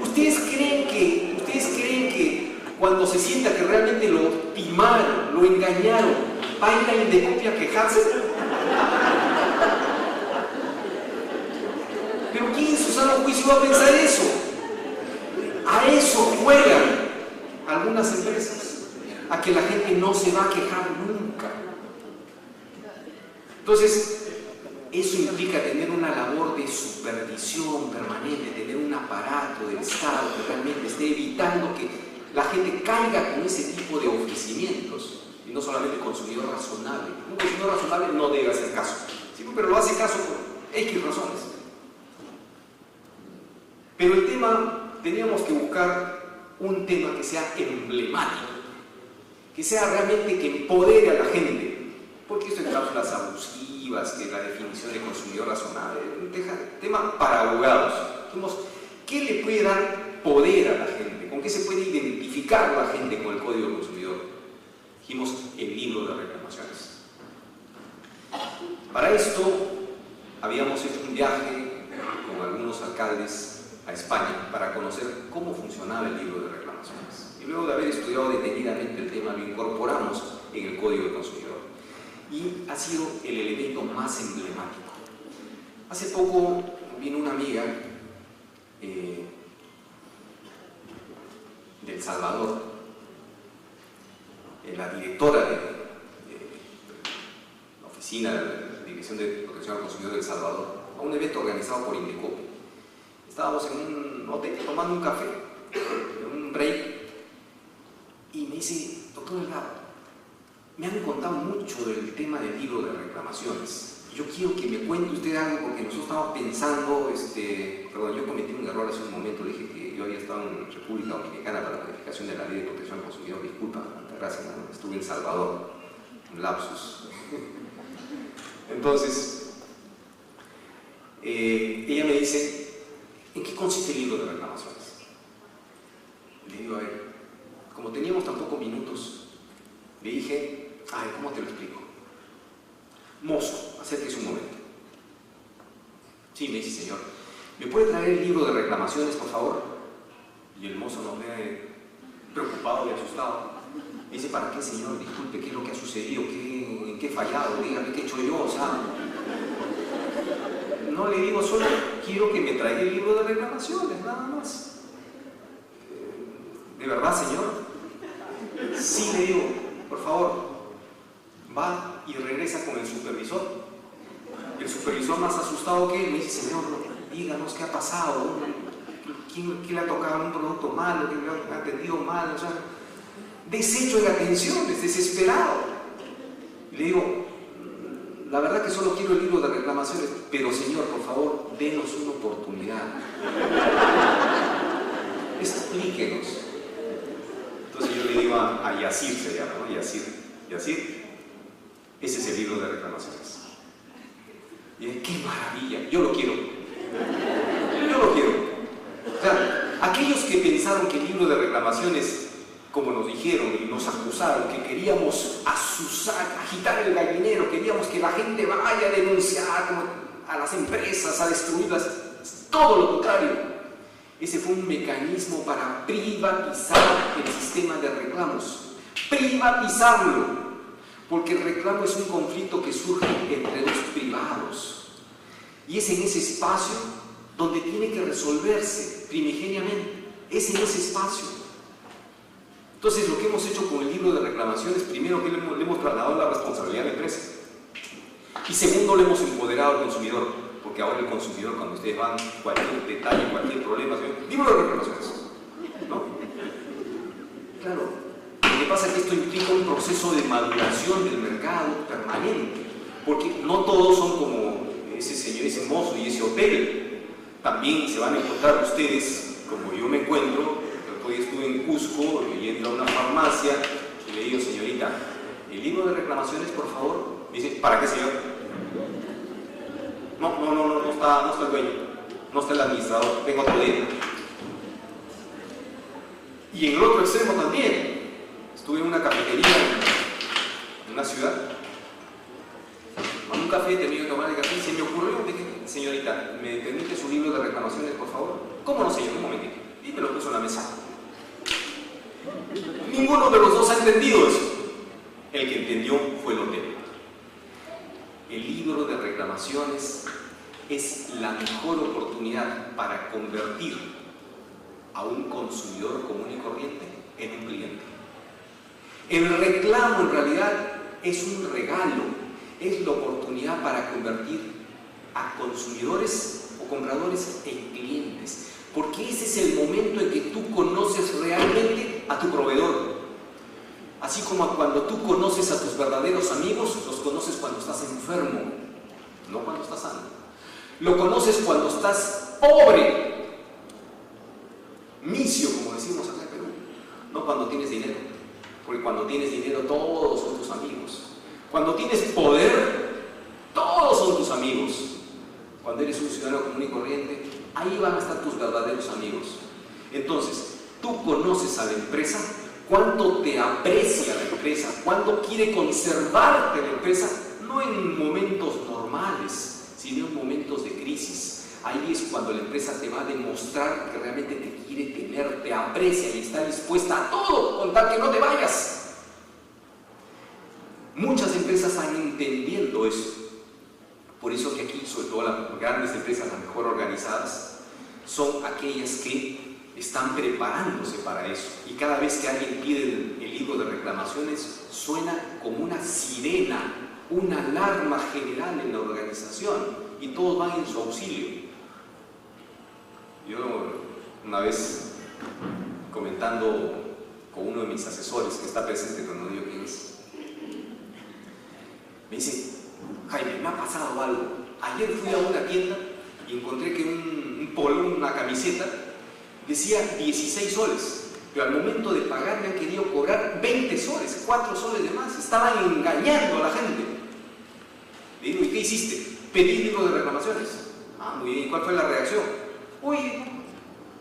¿Ustedes creen que cuando se sienta que realmente lo timaron, lo engañaron, va a ir a Indecopia a quejarse? Pero ¿quién en su sano juicio va a pensar eso? A eso juegan algunas empresas, a que la gente no se va a quejar nunca. Entonces, eso implica tener una labor de supervisión permanente, tener un aparato del Estado que realmente esté evitando que la gente caiga con ese tipo de ofrecimientos, y no solamente el consumidor razonable. Un consumidor razonable no debe hacer caso, ¿sí? Pero lo hace caso por X razones. Pero el tema, teníamos que buscar un tema que sea emblemático, que sea realmente que empodere a la gente, porque esto es cláusulas abusivas, que es la definición de consumidor razonable, un tema para abogados. Dijimos, ¿qué le puede dar poder a la gente? ¿Con qué se puede identificar a la gente con el Código del Consumidor? Dijimos, el libro de reclamaciones. Para esto, habíamos hecho un viaje con algunos alcaldes a España para conocer cómo funcionaba el libro de reclamaciones. Y luego de haber estudiado detenidamente el tema, lo incorporamos en el Código del Consumidor. Y ha sido el elemento más emblemático. Hace poco vino una amiga de El Salvador, la directora de la oficina de la Dirección de Protección al Consumidor de El Salvador, a un evento organizado por Indecopia. Estábamos en un hotel tomando un café, en un break, y me dice, doctor Delgado, me han contado mucho del tema del libro de reclamaciones. Yo quiero que me cuente usted algo, porque nosotros estábamos pensando, perdón, yo cometí un error hace un momento, le dije que yo había estado en República Dominicana para la verificación de la Ley de Protección al Consumidor. Disculpa, gracias, no, estuve en Salvador, un lapsus. Entonces, ella me dice, ¿en qué consiste el libro de reclamaciones? Le digo, a ver, como teníamos tan pocos minutos, le dije, ay, ¿cómo te lo explico? Mozo, acérquese un momento. Sí, me dice, señor, ¿me puede traer el libro de reclamaciones, por favor? Y el mozo nos ve preocupado y asustado. Me dice, ¿para qué, señor? Disculpe, ¿qué es lo que ha sucedido? ¿En qué he fallado? Dígame, ¿qué he hecho yo? O sea, no le digo, solo quiero que me traiga el libro de reclamaciones, nada más. ¿De verdad, señor? Sí, le digo, por favor. Va y regresa con el supervisor. El supervisor, más asustado que él, me dice, señor, díganos qué ha pasado. ¿Quién le ha tocado un producto malo? ¿Quién le ha atendido mal? O sea, deshecho de atenciones, desesperado. Le digo, la verdad que solo quiero el libro de reclamaciones, pero señor, por favor, denos una oportunidad. Explíquenos. Entonces yo le digo a Yacir, se llama, ¿no? Yacir, ese es el libro de reclamaciones. Y dije, ¡qué maravilla! Yo lo quiero. O sea, aquellos que pensaron que el libro de reclamaciones, como nos dijeron y nos acusaron, que queríamos agitar el gallinero, queríamos que la gente vaya a denunciar a las empresas, a destruirlas, todo lo contrario. Ese fue un mecanismo para privatizar el sistema de reclamos. Privatizarlo. Porque el reclamo es un conflicto que surge entre dos privados. Y es en ese espacio donde tiene que resolverse primigeniamente. Es en ese espacio. Entonces, lo que hemos hecho con el libro de reclamaciones, primero que le hemos trasladado la responsabilidad a la empresa. Y segundo, le hemos empoderado al consumidor. Porque ahora el consumidor, cuando ustedes van, cualquier detalle, cualquier problema, libro de reclamaciones. ¿No? Claro. Lo que pasa es que esto implica un proceso de maduración del mercado permanente, porque no todos son como ese señor, ese mozo y ese hotel. También se van a encontrar ustedes, como yo me encuentro. Hoy estuve en Cusco y entro a una farmacia y le digo, señorita, el libro de reclamaciones, por favor. Me dice, ¿para qué, señor? No está el dueño, no está el administrador, vengo otro día. Y en el otro extremo también, estuve en una cafetería en una ciudad, tomando un café, terminé de tomar el café y se me ocurrió, dije, señorita, ¿me permite su libro de reclamaciones, por favor? ¿Cómo no, señor? Un momentito. Y me lo puso en la mesa. Ninguno de los dos ha entendido eso. El que entendió fue el hotel. El libro de reclamaciones es la mejor oportunidad para convertir a un consumidor común y corriente en un cliente. El reclamo en realidad es un regalo, es la oportunidad para convertir a consumidores o compradores en clientes, porque ese es el momento en que tú conoces realmente a tu proveedor. Así como cuando tú conoces a tus verdaderos amigos, los conoces cuando estás enfermo, no cuando estás sano. Lo conoces cuando estás pobre, misio, como decimos acá en Perú, no cuando tienes dinero, porque cuando tienes dinero todos son tus amigos. Cuando tienes poder, todos son tus amigos. Cuando eres un ciudadano común y corriente, ahí van a estar tus verdaderos amigos. Entonces, tú conoces a la empresa, cuánto te aprecia la empresa, cuánto quiere conservarte la empresa, no en momentos normales, sino en momentos de crisis. Ahí es cuando la empresa te va a demostrar que realmente te quiere tener, te aprecia y está dispuesta a todo con tal que no te vayas. Muchas empresas están entendiendo eso. Por eso que aquí, sobre todo las grandes empresas, las mejor organizadas, son aquellas que están preparándose para eso. Y cada vez que alguien pide el libro de reclamaciones, suena como una sirena, una alarma general en la organización, y todos van en su auxilio. Yo una vez, comentando con uno de mis asesores que está presente, pero no digo quién es, me dice, Jaime, me ha pasado algo. Ayer fui a una tienda y encontré que un polo, una camiseta, decía 16 soles, pero al momento de pagar me han querido cobrar 20 soles, 4 soles de más. Estaban engañando a la gente. Le digo, ¿y qué hiciste? Pedí libro de reclamaciones. Ah, muy bien. ¿Cuál fue la reacción? Oye,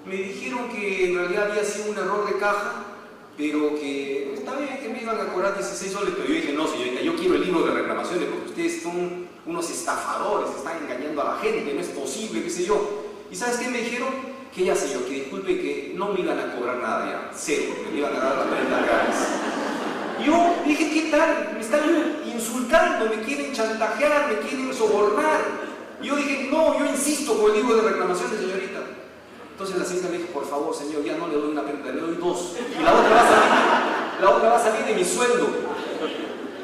me dijeron que en realidad había sido un error de caja, pero que está bien que me iban a cobrar 16 soles, pero yo dije, no, señorita, yo quiero el libro de reclamaciones porque ustedes son unos estafadores, están engañando a la gente, no es posible, qué sé yo. ¿Y sabes qué me dijeron? Que ya, señor, que disculpe, que no me iban a cobrar nada ya, cero, me iban a dar las prendas gratis. Yo dije, ¿qué tal? Me están insultando, me quieren chantajear, me quieren sobornar. Y yo dije, no, yo insisto con el libro de reclamaciones, señorita. Entonces la señorita me dijo, por favor, señor, ya no le doy una prenda, le doy 2. Y la otra va a salir de mi sueldo.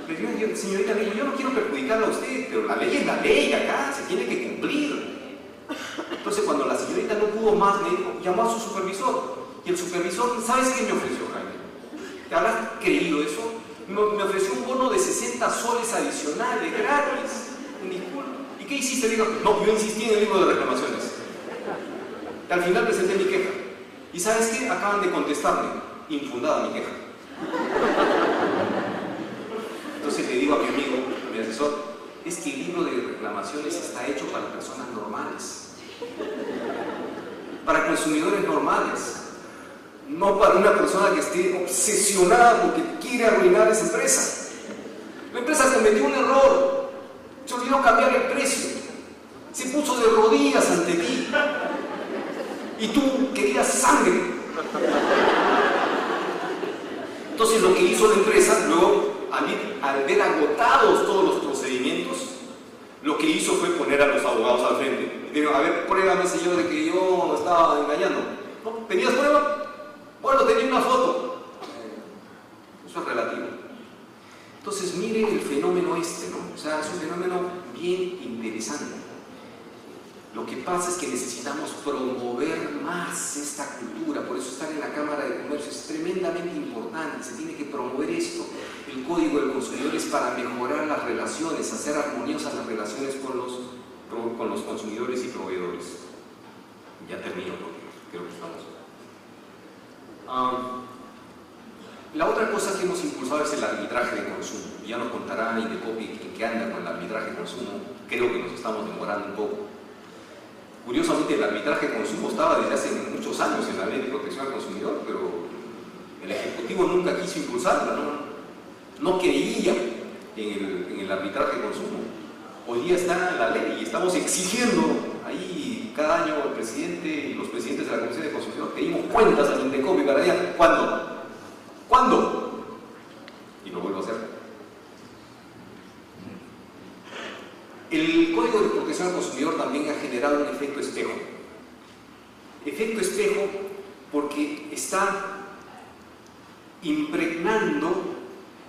Le digo, señorita, yo no quiero perjudicarla a usted, pero la ley es la ley acá, se tiene que cumplir. Entonces cuando la señorita no pudo más, me dijo, llamó a su supervisor. Y el supervisor, ¿sabes qué me ofreció, Jaime? ¿Te habrás creído eso? Me ofreció un bono de 60 soles adicionales, gratis. ¿Y qué hiciste? Digo, no, yo insistí en el libro de reclamaciones. Al final presenté mi queja. ¿Y sabes qué? Acaban de contestarme. Infundada mi queja. Entonces le digo a mi amigo, a mi asesor, es que el libro de reclamaciones está hecho para personas normales, para consumidores normales, no para una persona que esté obsesionada porque quiere arruinar esa empresa. La empresa cometió un error, se olvidó cambiar el precio, se puso de rodillas ante ti y tú querías sangre. Entonces lo que hizo la empresa, luego al ver agotados todos los procedimientos, lo que hizo fue poner a los abogados al frente. Digo, a ver, pruébame, señor, de que yo estaba engañando. ¿No? ¿Tenías prueba? Bueno, tenía una foto. Eso es relativo. Entonces, miren el fenómeno este, ¿no? O sea, es un fenómeno bien interesante. Lo que pasa es que necesitamos promover más esta cultura, por eso estar en la Cámara de Comercio es tremendamente importante, se tiene que promover esto. El Código del Consumidor es para mejorar las relaciones, hacer armoniosas las relaciones con los consumidores y proveedores. Ya termino porque creo que estamos. La otra cosa que hemos impulsado es el arbitraje de consumo. Ya nos contará Indecopi en qué anda con el arbitraje de consumo. Creo que nos estamos demorando un poco. Curiosamente, el arbitraje de consumo estaba desde hace muchos años en la Ley de Protección al Consumidor, pero el Ejecutivo nunca quiso impulsarla, no creía en el arbitraje de consumo. Hoy día está en la ley y estamos exigiendo ahí cada año el presidente y los presidentes de la Comisión de Consumidor pedimos cuentas al Indecopi para allá. ¿Cuándo? Y lo vuelvo a hacer. El Código de Protección al Consumidor también ha generado un efecto espejo. Efecto espejo porque está impregnando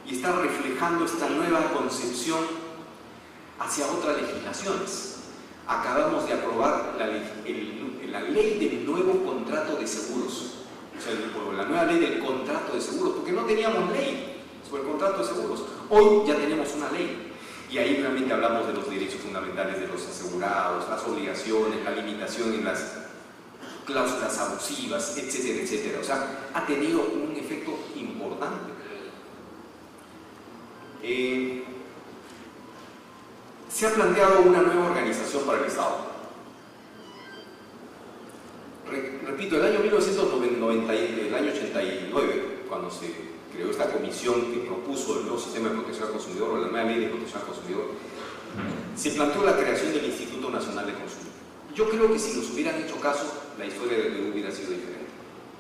y está reflejando esta nueva concepción hacia otras legislaciones. Acabamos de aprobar la ley del nuevo contrato de seguros, o sea, la nueva ley del contrato de seguros, porque no teníamos ley sobre el contrato de seguros. Hoy ya tenemos una ley. Y ahí realmente hablamos de los derechos fundamentales de los asegurados, las obligaciones, la limitación en las cláusulas abusivas, etcétera, etcétera. O sea, ha tenido un efecto importante. Se ha planteado una nueva organización para el Estado. Repito, el año 89, cuando se creó esta comisión que propuso el nuevo sistema de protección al consumidor o la nueva ley de protección al consumidor, se planteó la creación del Instituto Nacional de Consumo. Yo creo que si nos hubieran hecho caso, la historia del Perú hubiera sido diferente.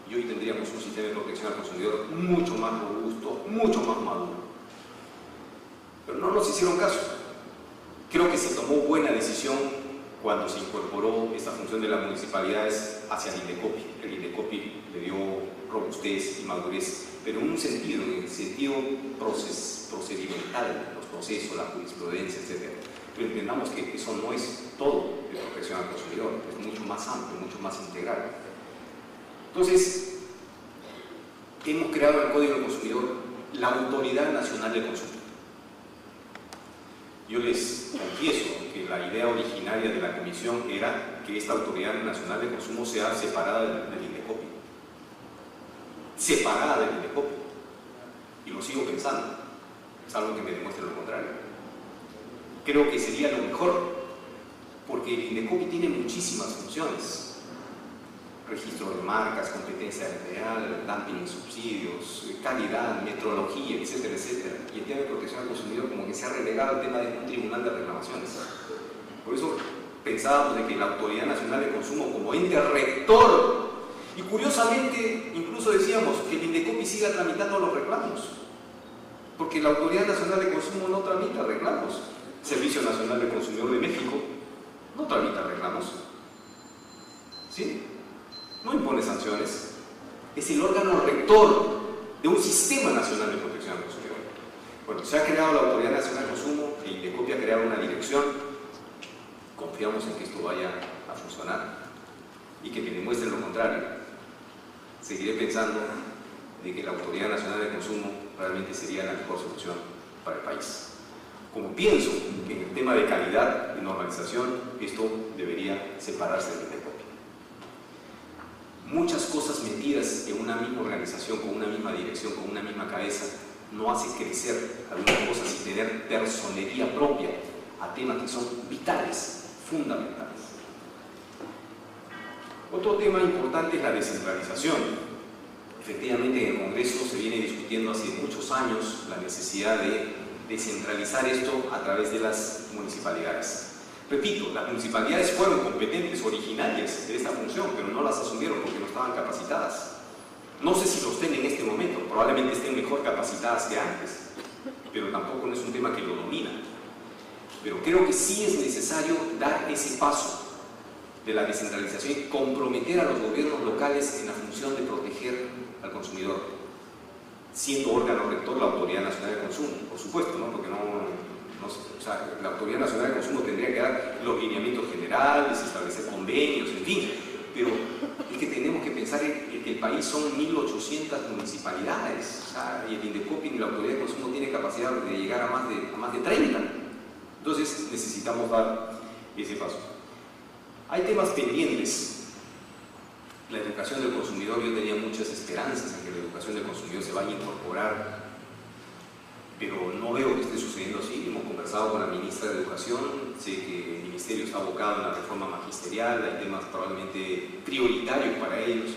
Y hoy tendríamos un sistema de protección al consumidor mucho más robusto, mucho más maduro. Pero no nos hicieron caso. Creo que se tomó buena decisión cuando se incorporó esta función de las municipalidades hacia el Indecopi. El Indecopi le dio robustez y madurez, pero en un sentido, en el sentido procedimental, los procesos, la jurisprudencia, etc. Pero entendamos que eso no es todo de protección al consumidor, es mucho más amplio, mucho más integral. Entonces, hemos creado el Código del Consumidor, la Autoridad Nacional de Consumo. Yo les confieso que la idea originaria de la Comisión era que esta Autoridad Nacional de Consumo sea separada del Indecopi. Separada del Indecopi. Y lo sigo pensando. Es algo que me demuestra lo contrario. Creo que sería lo mejor, porque el Indecopi tiene muchísimas funciones. Registro de marcas, competencia real, dumping en subsidios, calidad, metrología, etcétera, etcétera. Y el tema de protección al consumidor como que se ha relegado al tema de un tribunal de reclamaciones. Por eso pensábamos de que la Autoridad Nacional de Consumo como ente rector, y curiosamente incluso decíamos que el Indecopi siga tramitando los reclamos, porque la Autoridad Nacional de Consumo no tramita reclamos. Servicio Nacional de Consumidor de México no tramita reclamos. ¿Sí? No impone sanciones, es el órgano rector de un sistema nacional de protección al consumidor. Bueno, se ha creado la Autoridad Nacional de Consumo, el Indecopi ha creado una dirección, confiamos en que esto vaya a funcionar y que me demuestre lo contrario. Seguiré pensando de que la Autoridad Nacional de Consumo realmente sería la mejor solución para el país. Como pienso que en el tema de calidad y normalización, esto debería separarse del Indecopi. Muchas cosas metidas en una misma organización, con una misma dirección, con una misma cabeza, no hace crecer algunas cosas y tener personería propia a temas que son vitales, fundamentales. Otro tema importante es la descentralización. Efectivamente, en el Congreso se viene discutiendo hace muchos años la necesidad de descentralizar esto a través de las municipalidades. Repito, las municipalidades fueron competentes, originarias de esta función, pero no las asumieron porque no estaban capacitadas. No sé si lo estén en este momento, probablemente estén mejor capacitadas que antes, pero tampoco no es un tema que lo domina. Pero creo que sí es necesario dar ese paso de la descentralización y comprometer a los gobiernos locales en la función de proteger al consumidor, siendo órgano rector la Autoridad Nacional de Consumo, por supuesto, ¿no? Porque sea, la Autoridad Nacional de Consumo tendría que dar los lineamientos generales, establecer convenios, en fin, pero es que tenemos que pensar en que el país son 1.800 municipalidades, o sea, y el Indecoping y la Autoridad de Consumo tiene capacidad de llegar a más de 30. Entonces necesitamos dar ese paso. Hay temas pendientes. La educación del consumidor, yo tenía muchas esperanzas en que la educación del consumidor se vaya a incorporar, pero no veo que esté sucediendo así. Hemos conversado con la ministra de Educación, sé que el Ministerio está abocado en la reforma magisterial, hay temas probablemente prioritarios para ellos.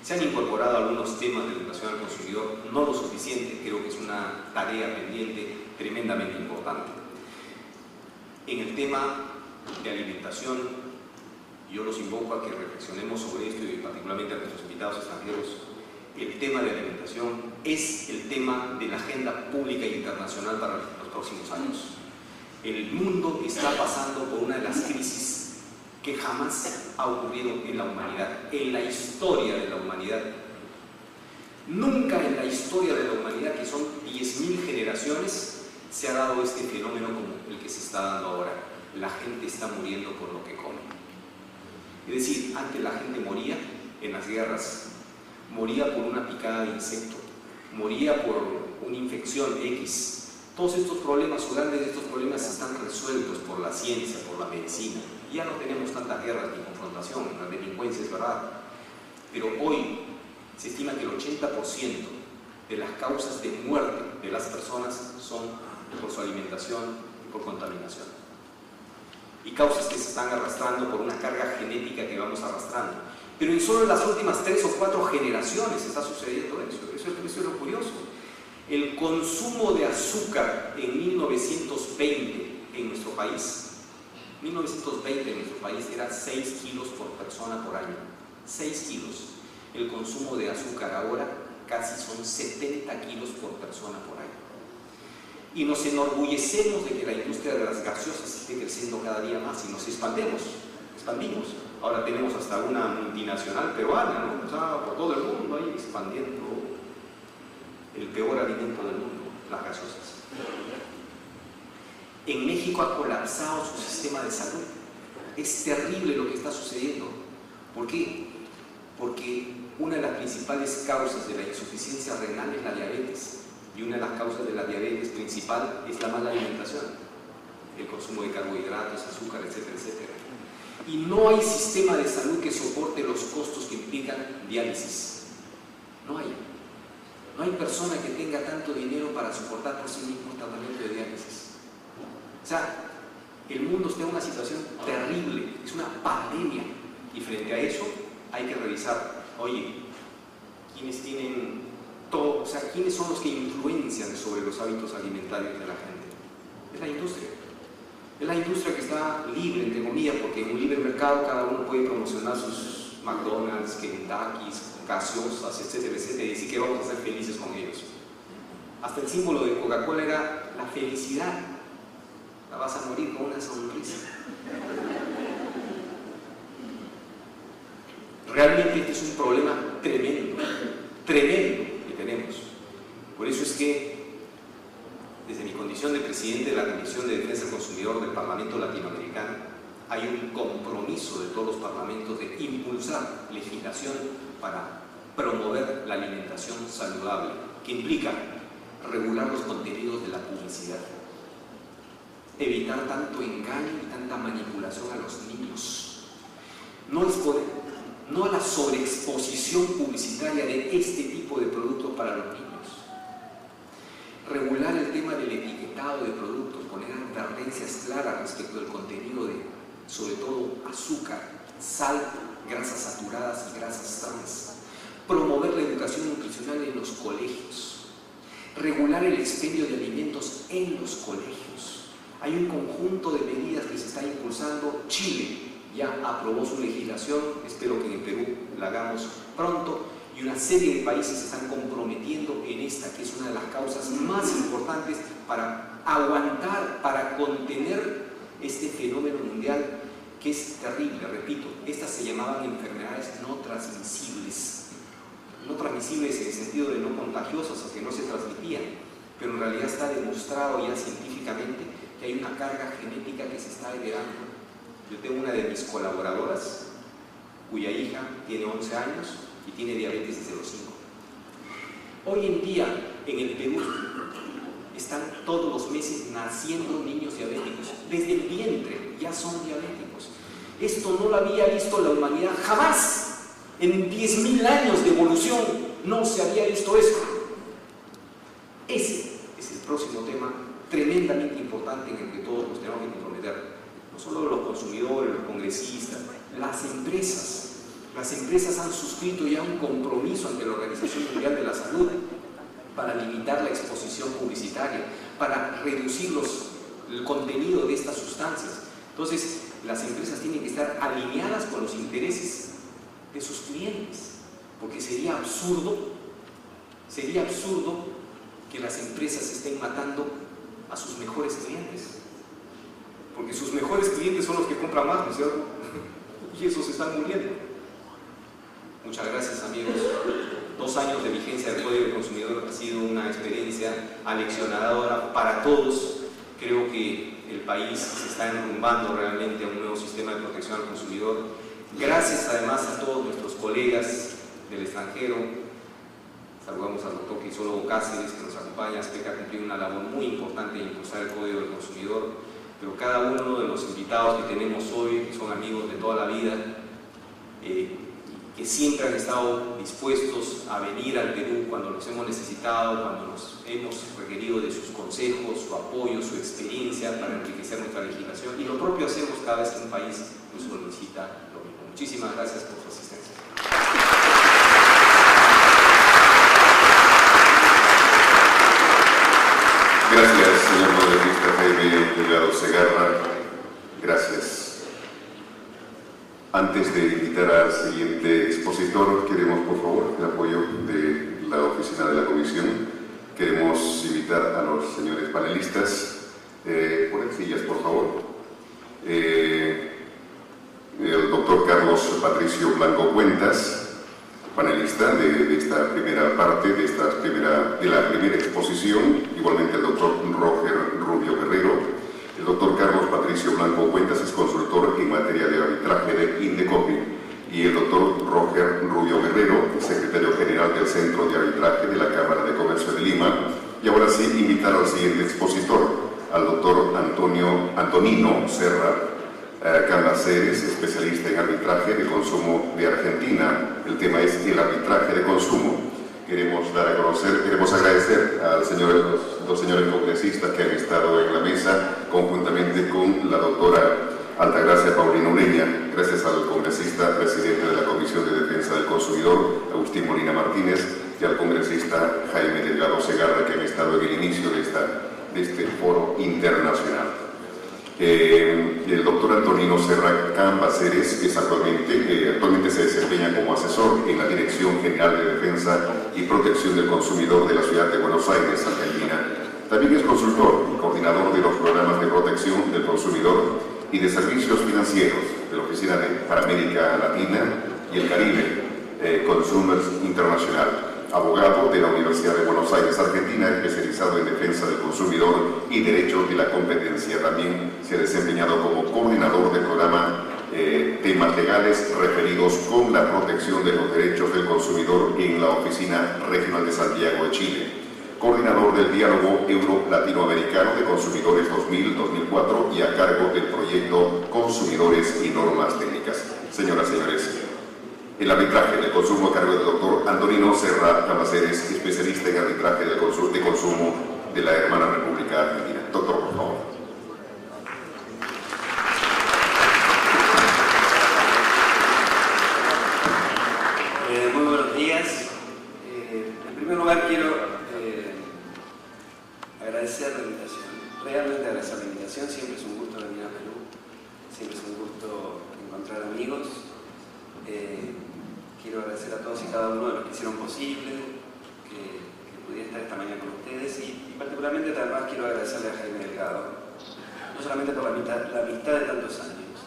Se han incorporado algunos temas de educación al consumidor, no lo suficiente, creo que es una tarea pendiente tremendamente importante. En el tema de alimentación, yo los invoco a que reflexionemos sobre esto y particularmente a nuestros invitados extranjeros. El tema de alimentación es el tema de la agenda pública e internacional para los próximos años. El mundo está pasando por una de las crisis que jamás ha ocurrido en la humanidad, en la historia de la humanidad. Nunca en la historia de la humanidad, que son 10.000 generaciones, se ha dado este fenómeno como el que se está dando ahora. La gente está muriendo por lo que come. Es decir, antes la gente moría en las guerras, moría por una picada de insecto, moría por una infección X. Todos estos problemas, o grandes de estos problemas, están resueltos por la ciencia, por la medicina. Ya no tenemos tantas guerras ni confrontación, la delincuencia es verdad. Pero hoy se estima que el 80% de las causas de muerte de las personas son por su alimentación y por contaminación. Y causas que se están arrastrando por una carga genética que vamos arrastrando. Pero en solo las últimas 3 o 4 generaciones está sucediendo eso. Eso es lo curioso. El consumo de azúcar en 1920 en nuestro país, era 6 kilos por persona por año. 6 kilos. El consumo de azúcar ahora casi son 70 kilos por persona por año. Y nos enorgullecemos de que la industria de las gaseosas esté creciendo cada día más y nos expandimos. Ahora tenemos hasta una multinacional peruana, ¿no? O sea, por todo el mundo ahí expandiendo el peor alimento del mundo, las gaseosas. En México ha colapsado su sistema de salud. Es terrible lo que está sucediendo. ¿Por qué? Porque una de las principales causas de la insuficiencia renal es la diabetes. Y una de las causas de la diabetes principal es la mala alimentación, el consumo de carbohidratos, azúcar, etcétera, etcétera. Y no hay sistema de salud que soporte los costos que implican diálisis. No hay. No hay persona que tenga tanto dinero para soportar por sí mismo el tratamiento de diálisis. O sea, el mundo está en una situación terrible, es una pandemia. Y frente a eso hay que revisar, oye, ¿quiénes tienen todo? O sea, ¿quiénes son los que influencian sobre los hábitos alimentarios de la gente? Es la industria. Es la industria que está libre, entre comillas, porque en un libre mercado cada uno puede promocionar sus McDonald's, Kentucky's, gaseosas, etcétera, etcétera, y decir que vamos a ser felices con ellos. Hasta el símbolo de Coca-Cola era la felicidad. La vas a morir con una sonrisa. Realmente este es un problema tremendo, tremendo que tenemos. Por eso es que, desde mi condición de presidente de la Comisión de Defensa del Consumidor del Parlamento Latinoamericano, hay un compromiso de todos los parlamentos de impulsar legislación para promover la alimentación saludable, que implica regular los contenidos de la publicidad, evitar tanto engaño y tanta manipulación a los niños, no a la sobreexposición publicitaria de este tipo de productos para los niños, regular el tema del etiquetado de productos, poner advertencias claras respecto del contenido de, sobre todo, azúcar, sal, grasas saturadas y grasas trans, promover la educación nutricional en los colegios, regular el expendio de alimentos en los colegios. Hay un conjunto de medidas que se está impulsando. Chile ya aprobó su legislación, espero que en Perú la hagamos pronto, y una serie de países se están comprometiendo en esta, que es una de las causas más importantes para aguantar, para contener este fenómeno mundial que es terrible. Repito, estas se llamaban enfermedades no transmisibles. No transmisibles en el sentido de no contagiosas, o que no se transmitían, pero en realidad está demostrado ya científicamente que porque hay una carga genética que se está heredando. Yo tengo una de mis colaboradoras, cuya hija tiene 11 años y tiene diabetes desde los 5. Hoy en día, en el Perú, están todos los meses naciendo niños diabéticos. Desde el vientre ya son diabéticos. Esto no lo había visto la humanidad jamás. En 10.000 años de evolución no se había visto esto. Ese es el próximo tema tremendamente importante en el que todos nos tenemos que comprometer. No solo los consumidores, los congresistas, las empresas. Las empresas han suscrito ya un compromiso ante la Organización Mundial de la Salud para limitar la exposición publicitaria, para reducir el contenido de estas sustancias. Entonces, las empresas tienen que estar alineadas con los intereses de sus clientes, porque sería absurdo que las empresas estén matando a sus mejores clientes, porque sus mejores clientes son los que compran más, ¿no es cierto? Y esos están muriendo. Muchas gracias, amigos. 2 años de vigencia del Código del Consumidor ha sido una experiencia aleccionadora para todos. Creo que el país se está enrumbando realmente a un nuevo sistema de protección al consumidor. Gracias además a todos nuestros colegas del extranjero. Saludamos al doctor Crisólogo Cáceres, que nos acompaña, que ha cumplido una labor muy importante en impulsar el Código del Consumidor. Pero cada uno de los invitados que tenemos hoy, que son amigos de toda la vida, que siempre han estado dispuestos a venir al Perú cuando los hemos necesitado, cuando nos hemos requerido de sus consejos, su apoyo, su experiencia para enriquecer nuestra legislación, y lo propio hacemos cada vez que un país nos solicita lo mismo. Muchísimas gracias por su asistencia. Gracias, señor congresista Jaime Delgado Segarra. Gracias. Antes de invitar al siguiente expositor, queremos, por favor, el apoyo de la oficina de la comisión. Queremos invitar a los señores panelistas. Ponen sillas, por favor. El doctor Carlos Patricio Blanco Cuentas, panelista de esta primera parte, de la primera exposición. Igualmente el doctor Roger Rubio Guerrero. El doctor Carlos Patricio Blanco Cuentas es consultor en materia de arbitraje de Indecopi, y el doctor Roger Rubio Guerrero, secretario general del Centro de Arbitraje de la Cámara de Comercio de Lima. Y ahora sí, invitar al siguiente expositor, al doctor Antonino Serra Cambaceres, especialista en arbitraje de consumo de Argentina. El tema es el arbitraje de consumo. Queremos dar a conocer, queremos agradecer a los dos señores congresistas que han estado en la mesa, conjuntamente con la doctora Altagracia Paulina Ureña. Gracias al congresista presidente de la Comisión de Defensa del Consumidor, Agustín Molina Martínez, y al congresista Jaime Delgado Segarra, que han estado en el inicio de este foro internacional. El doctor Antonino Serra Cambaceres es actualmente se desempeña como asesor en la Dirección General de Defensa y Protección del Consumidor de la Ciudad de Buenos Aires, Argentina. También es consultor y coordinador de los programas de protección del consumidor y de servicios financieros de la Oficina para América Latina y el Caribe, Consumers International. Abogado de la Universidad de Buenos Aires, Argentina, especializado en defensa del consumidor y derecho de la competencia. También se ha desempeñado como coordinador del programa temas legales referidos con la protección de los derechos del consumidor en la Oficina Regional de Santiago de Chile. Coordinador del Diálogo Euro-Latinoamericano de Consumidores 2000-2004 y a cargo del proyecto Consumidores y Normas Técnicas. Señoras y señores, el arbitraje del consumo a cargo del doctor Antonino Serra Cambaceres, especialista en arbitraje de consumo de la hermana República Argentina. Doctor, por favor. Muy buenos días. En primer lugar quiero agradecer la invitación. Realmente agradecer la invitación. Siempre es un gusto venir a Perú. Siempre es un gusto encontrar amigos. Quiero agradecer a todos y cada uno de los que hicieron posible que pudiera estar esta mañana con ustedes, y particularmente además quiero agradecerle a Jaime Delgado, no solamente por la amistad de tantos años,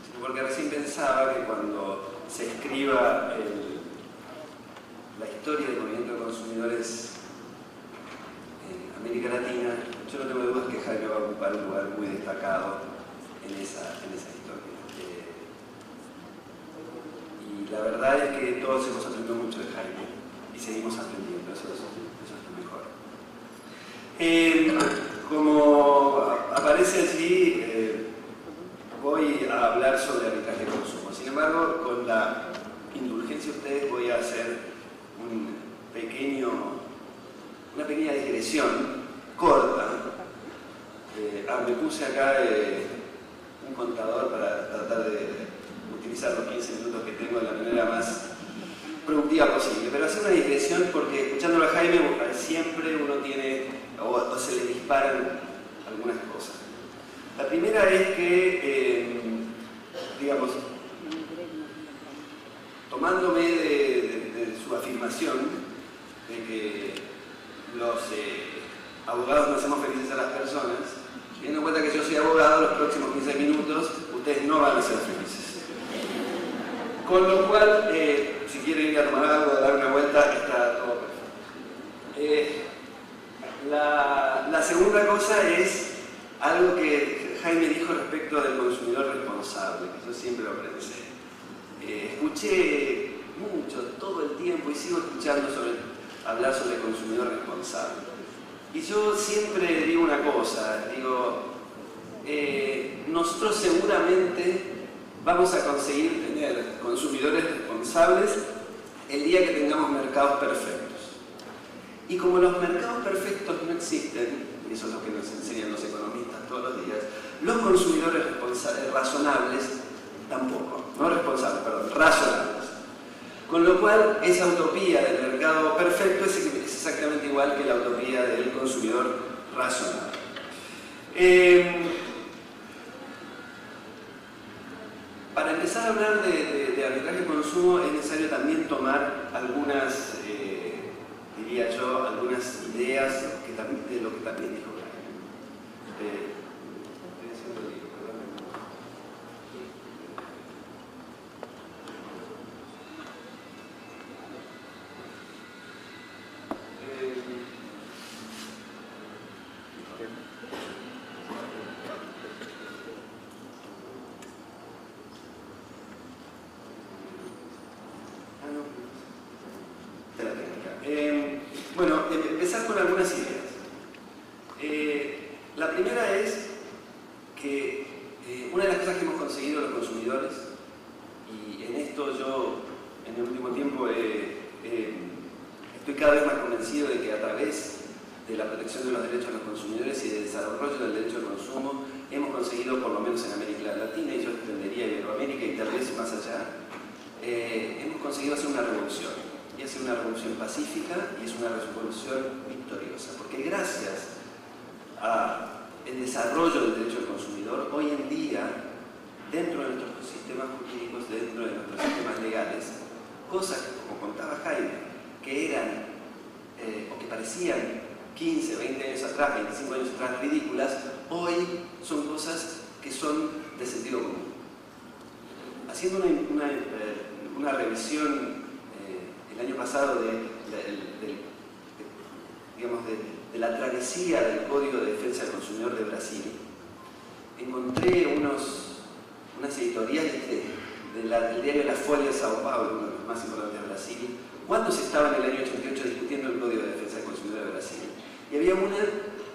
sino porque recién pensaba que cuando se escriba la historia del movimiento de consumidores en América Latina, yo no tengo dudas que Jaime va a ocupar un lugar muy destacado en esa historia. Y la verdad es que todos hemos aprendido mucho de Jaime y seguimos aprendiendo, eso es lo mejor. Como aparece allí, voy a hablar sobre arbitraje de consumo. Sin embargo, con la indulgencia de ustedes voy a hacer una pequeña digresión corta. Me puse acá un contador para tratar de utilizar los 15 minutos que tengo de la manera más productiva posible, pero hacer una digresión porque escuchándolo a Jaime siempre uno tiene o se le disparan algunas cosas. La primera es que, digamos, tomándome de su afirmación de que los abogados no hacemos felices a las personas, teniendo en cuenta que yo soy abogado, los próximos 15 minutos ustedes no van a ser felices. Con lo cual, si quieren ir a tomar algo, a dar una vuelta, está todo perfecto. La segunda cosa es algo que Jaime dijo respecto del consumidor responsable, que yo siempre lo pensé. Escuché mucho, todo el tiempo, y sigo escuchando hablar sobre el consumidor responsable. Y yo siempre digo una cosa, nosotros seguramente vamos a conseguir tener consumidores responsables el día que tengamos mercados perfectos. Y como los mercados perfectos no existen, y eso es lo que nos enseñan los economistas todos los días, los consumidores razonables tampoco, no responsables, perdón, razonables. Con lo cual, esa utopía del mercado perfecto es exactamente igual que la utopía del consumidor razonable. Para empezar a hablar de arbitraje de consumo es necesario también tomar algunas, diría yo, algunas ideas de lo que también dijo Jaime. Bueno, empezar con algunas ideas. La primera es que una de las cosas que hemos conseguido los consumidores, y en esto yo en el último tiempo estoy cada vez más convencido de que a través de la protección de los derechos de los consumidores y del desarrollo del derecho al consumo hemos conseguido, por lo menos en América Latina, y yo extendería a Iberoamérica y tal vez más allá, hemos conseguido hacer una revolución. Y es una revolución pacífica y es una revolución victoriosa, porque gracias al desarrollo del derecho del consumidor, hoy en día, dentro de nuestros sistemas jurídicos, dentro de nuestros sistemas legales, cosas que, como contaba Jaime, que eran o que parecían 15, 20 años atrás, 25 años atrás ridículas, hoy son cosas que son de sentido común. Haciendo una revisión el año pasado de la travesía del Código de Defensa del Consumidor de Brasil, encontré unas editoriales del diario La Folha de Sao Paulo, uno de los más importantes de Brasil, cuando se estaba en el año 88 discutiendo el Código de Defensa del Consumidor de Brasil. Y había una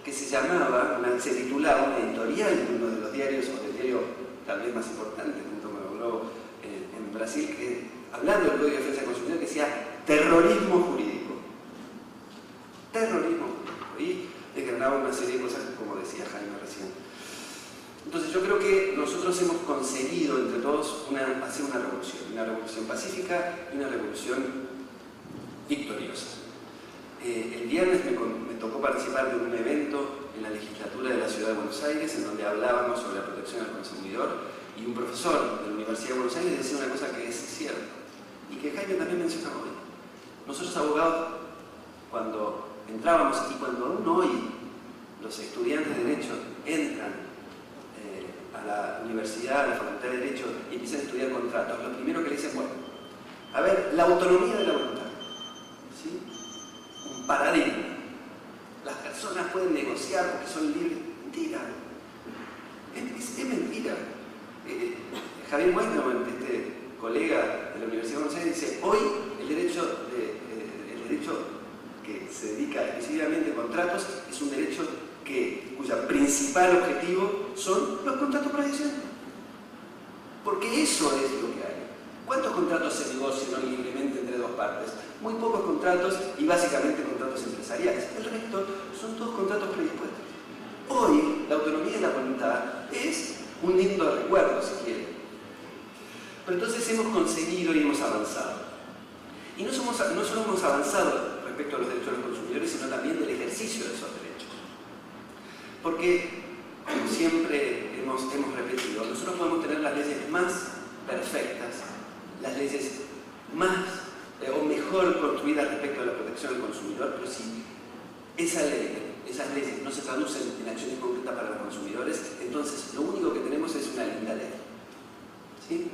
que se titulaba, una editorial de uno de los diarios, o del diario tal vez más importante, junto con el Globo, en Brasil, que hablando del Código de Defensa del Consumidor, que decía terrorismo jurídico. Terrorismo jurídico. Y desgranaba una serie de cosas, como decía Jaime recién. Entonces yo creo que nosotros hemos conseguido entre todos hacer una revolución pacífica y una revolución victoriosa. El viernes me tocó participar de un evento en la legislatura de la Ciudad de Buenos Aires, en donde hablábamos sobre la protección al consumidor, y un profesor de la Universidad de Buenos Aires decía una cosa que es cierta, y que Jaime también menciona hoy. Nosotros abogados, cuando entrábamos, y cuando aún hoy los estudiantes de Derecho entran a la universidad, a la Facultad de Derecho, y empiezan a estudiar contratos, lo primero que le dicen, bueno, a ver, la autonomía de la voluntad, ¿sí? Un paradigma. Las personas pueden negociar porque son libres. Mentira. Es mentira. Javier Weintraub, este colega de la Universidad de Buenos Aires, dice: hoy el derecho que se dedica exclusivamente a contratos es un derecho cuya principal objetivo son los contratos por adhesión. Porque eso es lo que hay. ¿Cuántos contratos se negocian hoy libremente entre dos partes? Muy pocos contratos y básicamente contratos empresariales. El resto son todos contratos predispuestos. Hoy la autonomía de la voluntad es un lindo recuerdo, si quiere. Pero entonces hemos conseguido y hemos avanzado. Y no solo hemos avanzado respecto a los derechos de los consumidores, sino también del ejercicio de esos derechos. Porque, como siempre hemos repetido, nosotros podemos tener las leyes más perfectas, las leyes más o mejor construidas respecto a la protección del consumidor, pero si esas leyes no se traducen en acciones concretas para los consumidores, entonces lo único que tenemos es una linda ley. ¿Sí?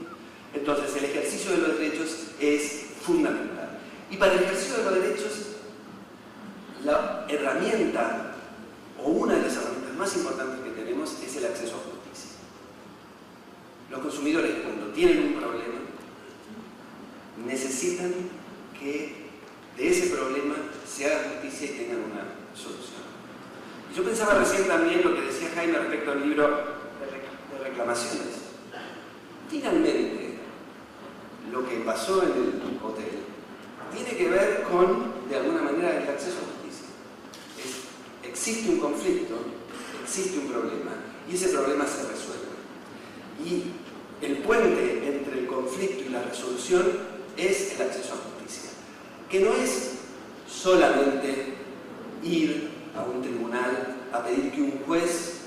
Entonces el ejercicio de los derechos es fundamental. Y para el ejercicio de los derechos, la herramienta, o una de las herramientas más importantes que tenemos, es el acceso a justicia. Los consumidores, cuando tienen un problema, necesitan que de ese problema se haga justicia y tengan una solución. Y yo pensaba recién también lo que decía Jaime respecto al libro de reclamaciones. Finalmente, lo que pasó en el hotel tiene que ver con, de alguna manera, el acceso a justicia. Existe un conflicto, existe un problema, y ese problema se resuelve. Y el puente entre el conflicto y la resolución es el acceso a justicia, que no es solamente ir a un tribunal a pedir que un juez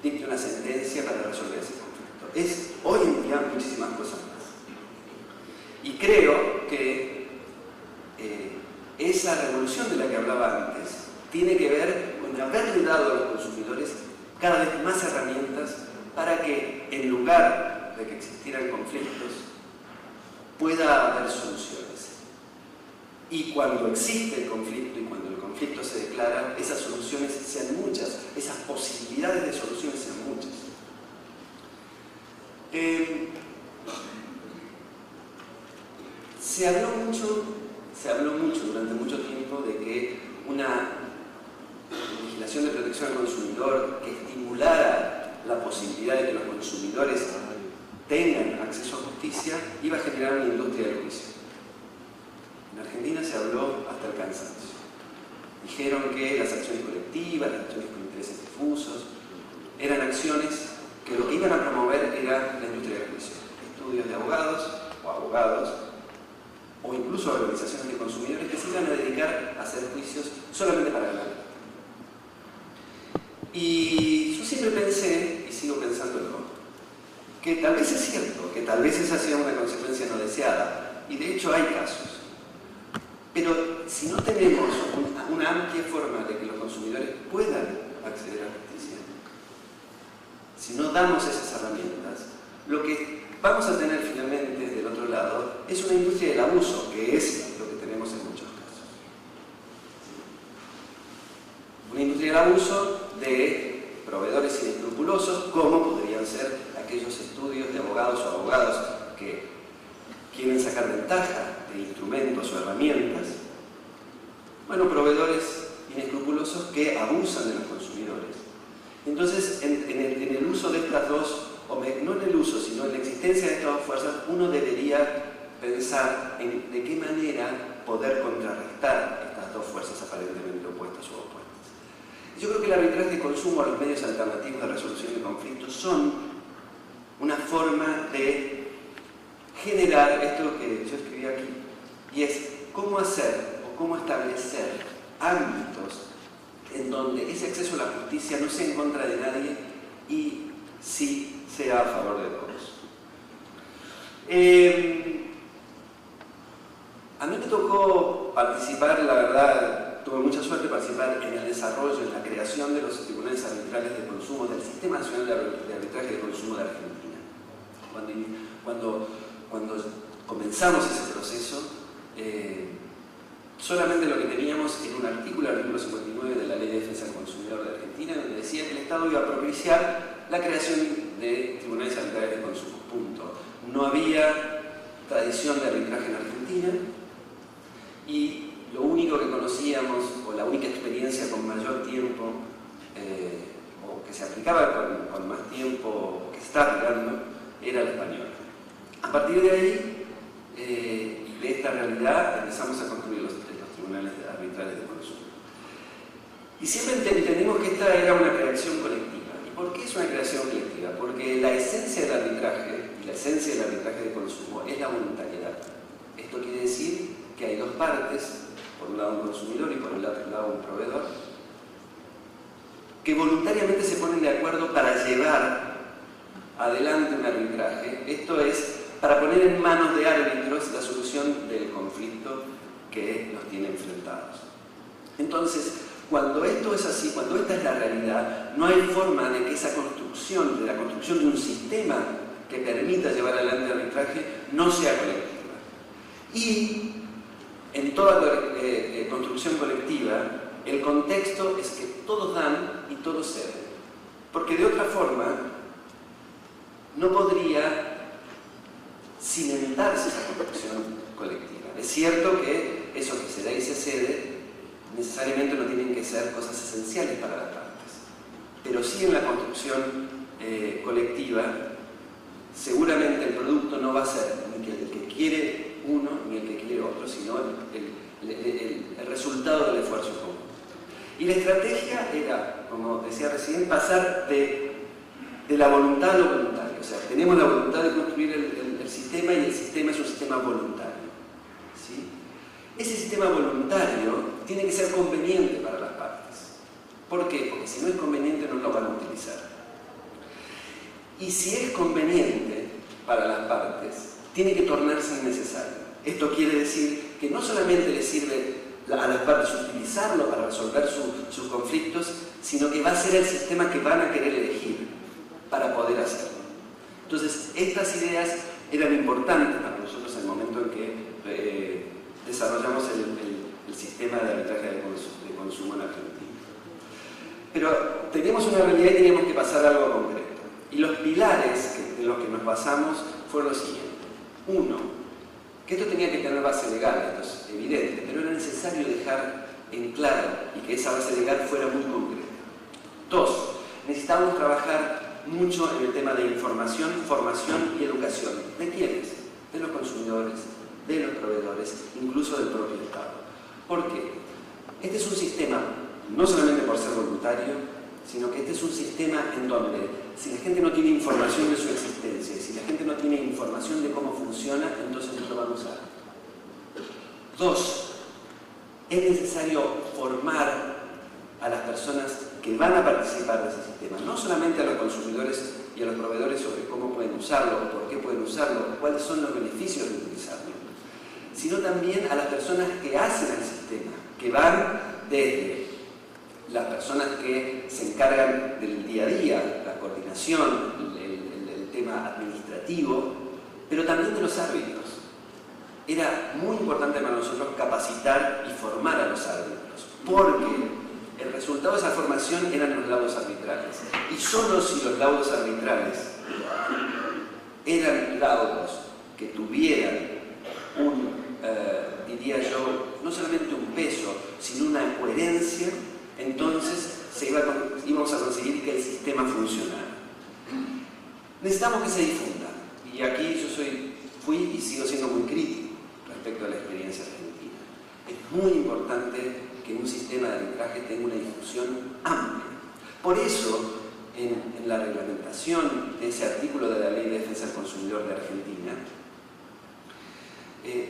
dicte una sentencia para resolver ese conflicto. Es hoy en día muchísimas cosas más. Y creo que esa revolución de la que hablaba antes tiene que ver con haberle dado a los consumidores cada vez más herramientas para que, en lugar de que existieran conflictos, pueda haber soluciones. Y cuando existe el conflicto y cuando el conflicto se declara, esas soluciones sean muchas, esas posibilidades de soluciones sean muchas. Se habló mucho durante mucho tiempo de que una legislación de protección al consumidor que estimulara la posibilidad de que los consumidores tengan acceso a justicia iba a generar una industria del juicio. En Argentina se habló hasta el cansancio. Dijeron que las acciones colectivas, las acciones con intereses difusos, eran acciones que lo que iban a promover era la industria del juicio. Estudios de abogados, o incluso organizaciones de consumidores que se iban a dedicar a hacer juicios solamente para ganar. Y yo siempre pensé, y sigo pensándolo, que tal vez es cierto, que tal vez esa sea una consecuencia no deseada, y de hecho hay casos. Pero si no tenemos una amplia forma de que los consumidores puedan acceder a la justicia, si no damos esas herramientas, lo que vamos a tener finalmente del otro lado es una industria del abuso, que es lo que tenemos en muchos casos. Una industria del abuso de proveedores inescrupulosos, como podrían ser aquellos estudios de abogados o abogadas que quieren sacar ventaja de instrumentos o herramientas. Bueno, proveedores inescrupulosos que abusan de los consumidores. Entonces, en el uso de estas dos, no en el uso, sino en la existencia de estas dos fuerzas, uno debería pensar en de qué manera poder contrarrestar estas dos fuerzas aparentemente opuestas o opuestas. Yo creo que el arbitraje de consumo, los medios alternativos de resolución de conflictos, son una forma de generar esto que yo escribí aquí, y es cómo hacer o cómo establecer ámbitos en donde ese acceso a la justicia no sea en contra de nadie y sí sea a favor de todos. A mí me tocó participar, la verdad, tuve mucha suerte de participar en el desarrollo, en la creación de los tribunales arbitrales de consumo, del Sistema Nacional de Arbitraje de Consumo de Argentina. Cuando comenzamos ese proceso, solamente lo que teníamos era un artículo 59 de la Ley de Defensa del Consumidor de Argentina, donde decía que el Estado iba a propiciar la creación de tribunales arbitrales de consumo, punto. No había tradición de arbitraje en Argentina y lo único que conocíamos, o la única experiencia con mayor tiempo, o que se aplicaba con más tiempo, que se está aplicando, era el español. A partir de ahí, y de esta realidad, empezamos a construir los tribunales arbitrales de consumo. Y siempre entendimos que esta era una creación colectiva. ¿Y por qué es una creación colectiva? Porque la esencia del arbitraje, y la esencia del arbitraje de consumo, es la voluntariedad. Esto quiere decir que hay dos partes, por un lado un consumidor y por el otro lado un proveedor, que voluntariamente se ponen de acuerdo para llevar adelante un arbitraje. Esto es, para poner en manos de árbitros la solución del conflicto que los tiene enfrentados. Entonces, cuando esto es así, cuando esta es la realidad, no hay forma de que esa construcción, de la construcción de un sistema que permita llevar adelante el arbitraje, no sea colectiva. Y en toda construcción colectiva, el contexto es que todos dan y todos ceden. Porque de otra forma, no podría cimentarse esa construcción colectiva. Es cierto que eso que se da y se cede necesariamente no tienen que ser cosas esenciales para las partes, pero sí en la construcción colectiva seguramente el producto no va a ser ni el que quiere uno ni el que quiere otro, sino el resultado del esfuerzo común. Y la estrategia era, como decía recién, pasar de la voluntad a lo voluntario. O sea, tenemos la voluntad de construir el sistema y el sistema es un sistema voluntario, ¿sí? Ese sistema voluntario tiene que ser conveniente para las partes. ¿Por qué? Porque si no es conveniente no lo van a utilizar. Y si es conveniente para las partes, tiene que tornarse innecesario. Esto quiere decir que no solamente le sirve a las partes utilizarlo para resolver sus conflictos, sino que va a ser el sistema que van a querer elegir para poder hacerlo. Entonces, estas ideas eran importantes para nosotros en el momento en que desarrollamos el sistema de arbitraje de consumo en Argentina. Pero teníamos una realidad y teníamos que pasar a algo concreto. Y los pilares de los que nos basamos fueron los siguientes. Uno, que esto tenía que tener base legal, esto es evidente, pero era necesario dejar en claro y que esa base legal fuera muy concreta. Dos, necesitábamos trabajar mucho en el tema de información, formación y educación. ¿De quiénes? De los consumidores, de los proveedores, incluso del propio Estado. ¿Por qué? Este es un sistema, no solamente por ser voluntario, sino que este es un sistema en donde si la gente no tiene información de su existencia, si la gente no tiene información de cómo funciona, entonces no lo van a usar. Dos, es necesario formar a las personas que van a participar de ese sistema, no solamente a los consumidores y a los proveedores sobre cómo pueden usarlo, por qué pueden usarlo, cuáles son los beneficios de utilizarlo, sino también a las personas que hacen el sistema, que van desde las personas que se encargan del día a día, la coordinación, el tema administrativo, pero también de los árbitros. Era muy importante para nosotros capacitar y formar a los árbitros, porque el resultado de esa formación eran los laudos arbitrales. Y solo si los laudos arbitrales eran laudos que tuvieran diría yo, no solamente un peso, sino una coherencia, entonces íbamos a conseguir que el sistema funcionara. Necesitamos que se difunda. Y aquí yo fui y sigo siendo muy crítico respecto a la experiencia argentina. Es muy importante que un sistema de arbitraje tenga una difusión amplia. Por eso, en la reglamentación de ese artículo de la Ley de Defensa del Consumidor de Argentina,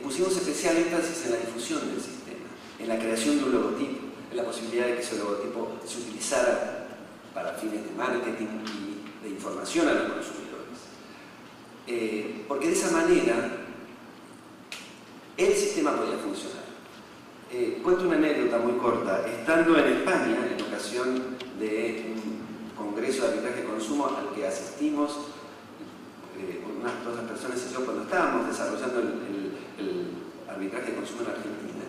pusimos especial énfasis en la difusión del sistema, en la creación de un logotipo, en la posibilidad de que ese logotipo se utilizara para fines de marketing y de información a los consumidores. Porque de esa manera el sistema podía funcionar. Cuento una anécdota muy corta. Estando en España, en ocasión de un congreso de arbitraje de consumo al que asistimos, unas otras personas y yo, cuando estábamos desarrollando el arbitraje de consumo en Argentina,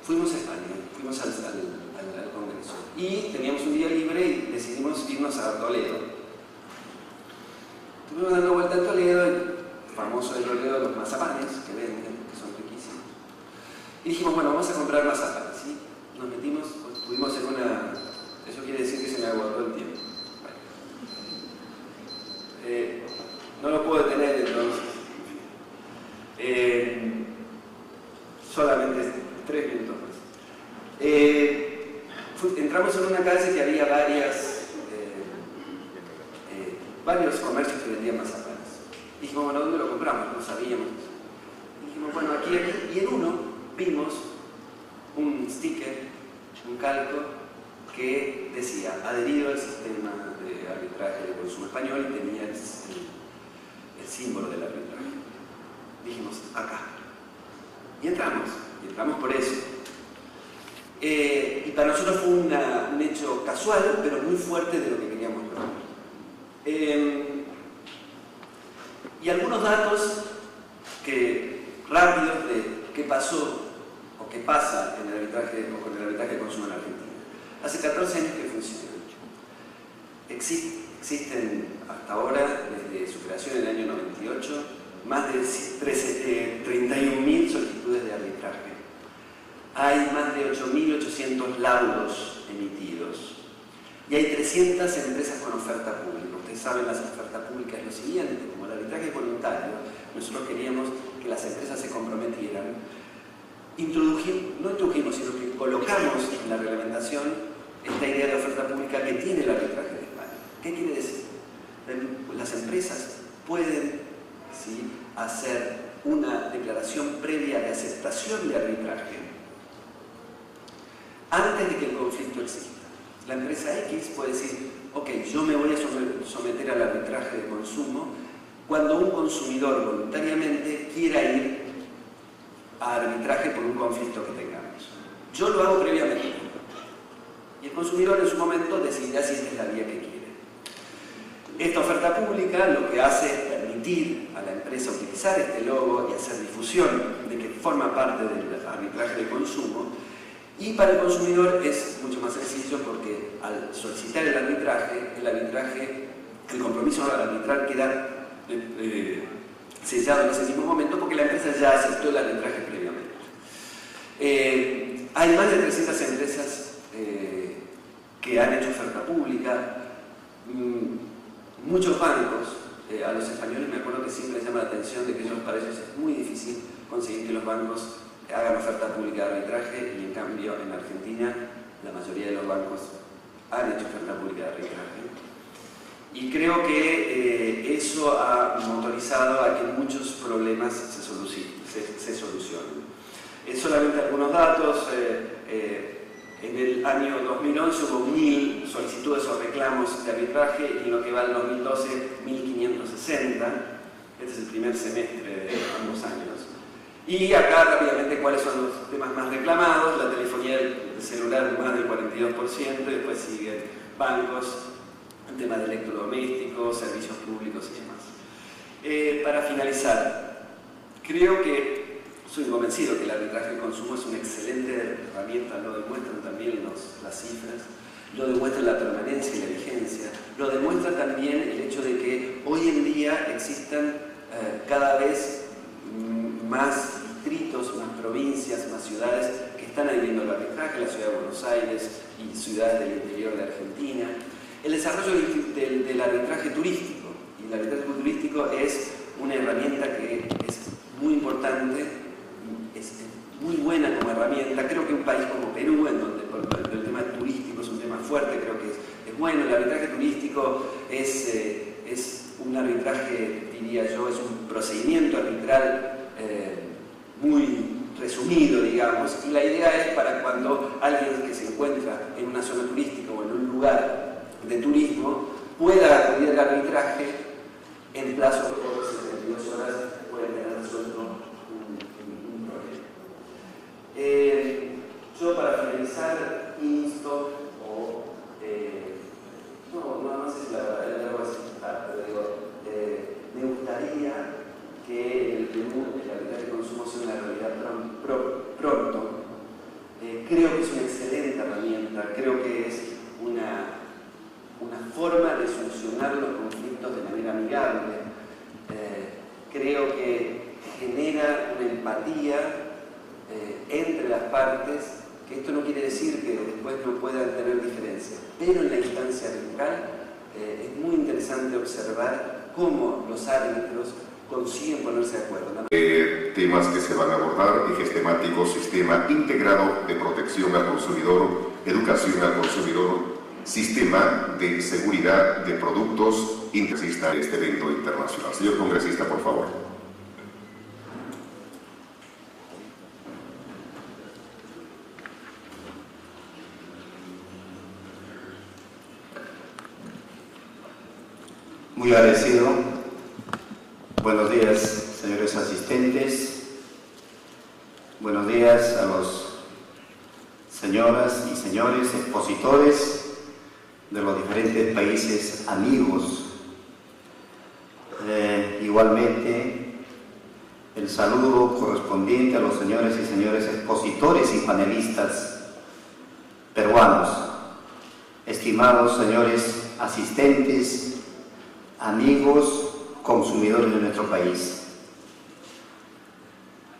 fuimos a España, fuimos al al Congreso. Y teníamos un día libre y decidimos irnos a Toledo. Estuvimos dando vuelta a Toledo, el famoso de Toledo, los mazapanes que venden, que son riquísimos. Y dijimos, bueno, vamos a comprar mazapanes, ¿sí? Nos metimos, estuvimos en una... Eso quiere decir que se me agotó el tiempo. Bueno. No lo puedo detener entonces. Solamente 3 minutos más. Entramos en una calle que había varios comercios que vendían mazapanes. Dijimos, bueno, ¿dónde lo compramos? No sabíamos. Dijimos, bueno, aquí. Y en uno vimos un sticker, un calco, que decía, adherido al sistema de arbitraje de consumo español, y tenía el símbolo del arbitraje. Dijimos, acá. Y entramos por eso. Y para nosotros fue un hecho casual, pero muy fuerte de lo que queríamos lograr. Y algunos datos rápidos de qué pasó o qué pasa en el arbitraje o con el arbitraje de consumo en Argentina. Hace 14 años que funciona. Existen hasta ahora, desde su creación en el año 98, más de 31.000 solicitudes de arbitraje. Hay más de 8.800 laudos emitidos. Y hay 300 empresas con oferta pública. Ustedes saben, las ofertas públicas es lo siguiente: como el arbitraje voluntario, nosotros queríamos que las empresas se comprometieran. No introdujimos, sino que colocamos en la reglamentación esta idea de oferta pública que tiene el arbitraje de España. ¿Qué quiere decir? Las empresas pueden, ¿sí?, hacer una declaración previa de aceptación de arbitraje antes de que el conflicto exista. La empresa X puede decir, ok, yo me voy a someter al arbitraje de consumo cuando un consumidor voluntariamente quiera ir a arbitraje por un conflicto que tengamos. Yo lo hago previamente. Y el consumidor en su momento decidirá si esta es la vía que quiere. Esta oferta pública lo que hace es permitir a la empresa utilizar este logo y hacer difusión de que forma parte del arbitraje de consumo. Y para el consumidor es mucho más sencillo, porque al solicitar el compromiso al arbitrar queda sellado en ese mismo momento, porque la empresa ya aceptó el arbitraje previamente. Hay más de 300 empresas que han hecho oferta pública. Muchos bancos, a los españoles me acuerdo que siempre les llama la atención de que para ellos es muy difícil conseguir que los bancos hagan oferta pública de arbitraje, y en cambio en Argentina la mayoría de los bancos han hecho oferta pública de arbitraje. Y creo que eso ha motorizado a que muchos problemas se solucionen. Solamente algunos datos. En el año 2011 hubo 1.000 solicitudes o reclamos de arbitraje, y en lo que va del 2012, 1.560. Este es el primer semestre de ambos años. Y acá rápidamente cuáles son los temas más reclamados: la telefonía celular más del 42%, después siguen bancos, el tema de electrodomésticos, servicios públicos y demás. Para finalizar, creo que soy convencido que el arbitraje de consumo es una excelente herramienta, lo demuestran también las cifras, lo demuestra la permanencia y la vigencia, lo demuestra también el hecho de que hoy en día existan cada vez más distritos, más provincias, más ciudades que están adhiriendo al arbitraje, la ciudad de Buenos Aires y ciudades del interior de Argentina. El desarrollo del arbitraje turístico, y el arbitraje turístico es una herramienta que es muy importante, es muy buena como herramienta. Creo que un país como Perú, en donde el tema turístico es un tema fuerte, creo que es bueno. El arbitraje turístico es un arbitraje, diría yo, es un procedimiento arbitral muy resumido, digamos, y la idea es para cuando alguien que se encuentra en una zona turística o en un lugar de turismo pueda acudir al arbitraje en plazo de 72 horas, puede tener resuelto un problema. Yo, para finalizar, insto no sé si la verdad es algo así, pero digo, me gustaría que el arbitraje de consumo sea una realidad pronto. Creo que es una excelente herramienta forma de solucionar los conflictos de manera amigable. Creo que genera una empatía entre las partes, que esto no quiere decir que después no puedan tener diferencias, pero en la instancia local es muy interesante observar cómo los árbitros consiguen ponerse de acuerdo. Temas que se van a abordar: ejes temáticos, sistema integrado de protección al consumidor, educación al consumidor, sistema de seguridad de productos, congresista de este evento internacional. Señor congresista, por favor. Muy agradecido. Buenos días, señores asistentes. Buenos días a los señoras y señores expositores de los diferentes países amigos. Igualmente, el saludo correspondiente a los señores y señores expositores y panelistas peruanos. Estimados señores asistentes, amigos, consumidores de nuestro país.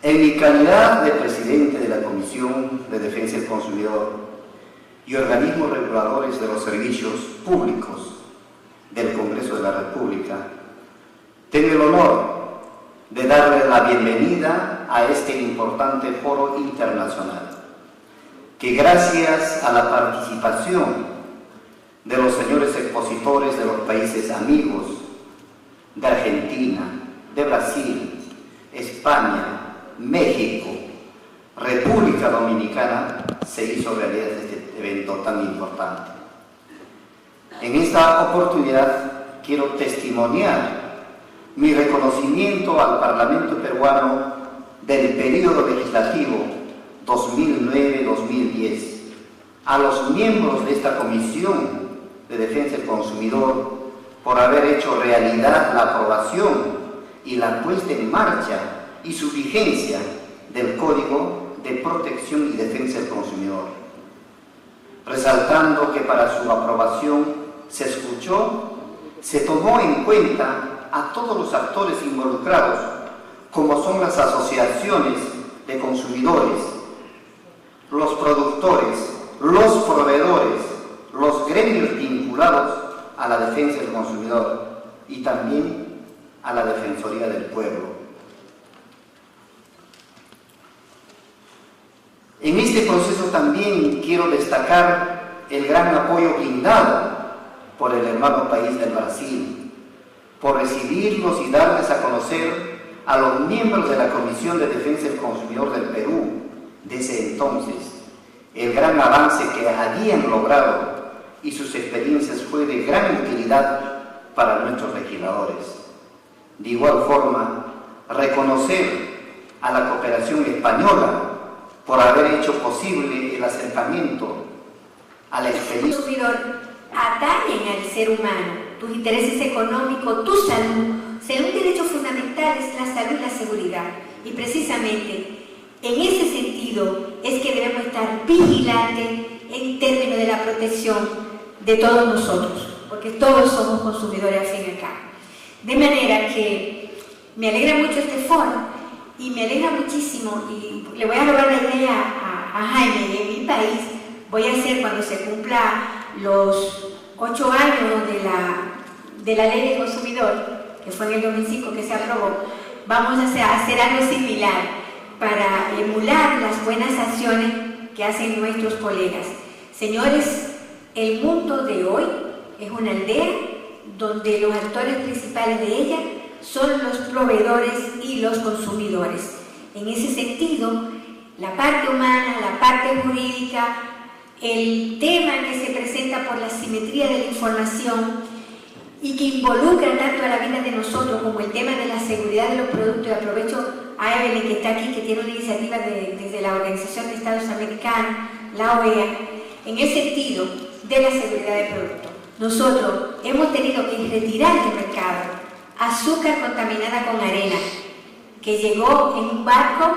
En mi calidad de presidente de la Comisión de Defensa del Consumidor y organismos reguladores de los servicios públicos del Congreso de la República, tengo el honor de darle la bienvenida a este importante foro internacional, que gracias a la participación de los señores expositores de los países amigos, de Argentina, de Brasil, España, México, República Dominicana, se hizo realidad este evento tan importante. En esta oportunidad quiero testimoniar mi reconocimiento al Parlamento peruano del periodo legislativo 2009-2010, a los miembros de esta Comisión de Defensa del Consumidor por haber hecho realidad la aprobación y la puesta en marcha y su vigencia del Código de Protección y Defensa del Consumidor, resaltando que para su aprobación se escuchó, se tomó en cuenta a todos los actores involucrados, como son las asociaciones de consumidores, los productores, los proveedores, los gremios vinculados a la defensa del consumidor y también a la Defensoría del Pueblo. En este proceso también quiero destacar el gran apoyo brindado por el hermano país del Brasil, por recibirlos y darles a conocer a los miembros de la Comisión de Defensa del Consumidor del Perú desde entonces el gran avance que habían logrado, y sus experiencias fue de gran utilidad para nuestros legisladores. De igual forma, reconocer a la cooperación española por haber hecho posible el acercamiento a la experiencia. El consumidor atañen al ser humano, tus intereses económicos, tu salud. Ser un derecho fundamental es la salud y la seguridad. Y precisamente en ese sentido es que debemos estar vigilantes en términos de la protección de todos nosotros, porque todos somos consumidores al fin y al cabo. De manera que me alegra mucho este foro y me alegra muchísimo, y le voy a robar la idea a Jaime. Y en mi país voy a hacer, cuando se cumpla los 8 años de la ley del consumidor, que fue en el 2005 que se aprobó, vamos a hacer algo similar para emular las buenas acciones que hacen nuestros colegas. Señores, el mundo de hoy es una aldea donde los actores principales de ella son los proveedores y los consumidores. En ese sentido, la parte humana, la parte jurídica, el tema que se presenta por la simetría de la información y que involucra tanto a la vida de nosotros como el tema de la seguridad de los productos. Y aprovecho a Evelyn, que está aquí, que tiene una iniciativa desde la Organización de Estados Americanos, la OEA, en el sentido de la seguridad del producto. Nosotros hemos tenido que retirar del mercado azúcar contaminada con arena, que llegó en un barco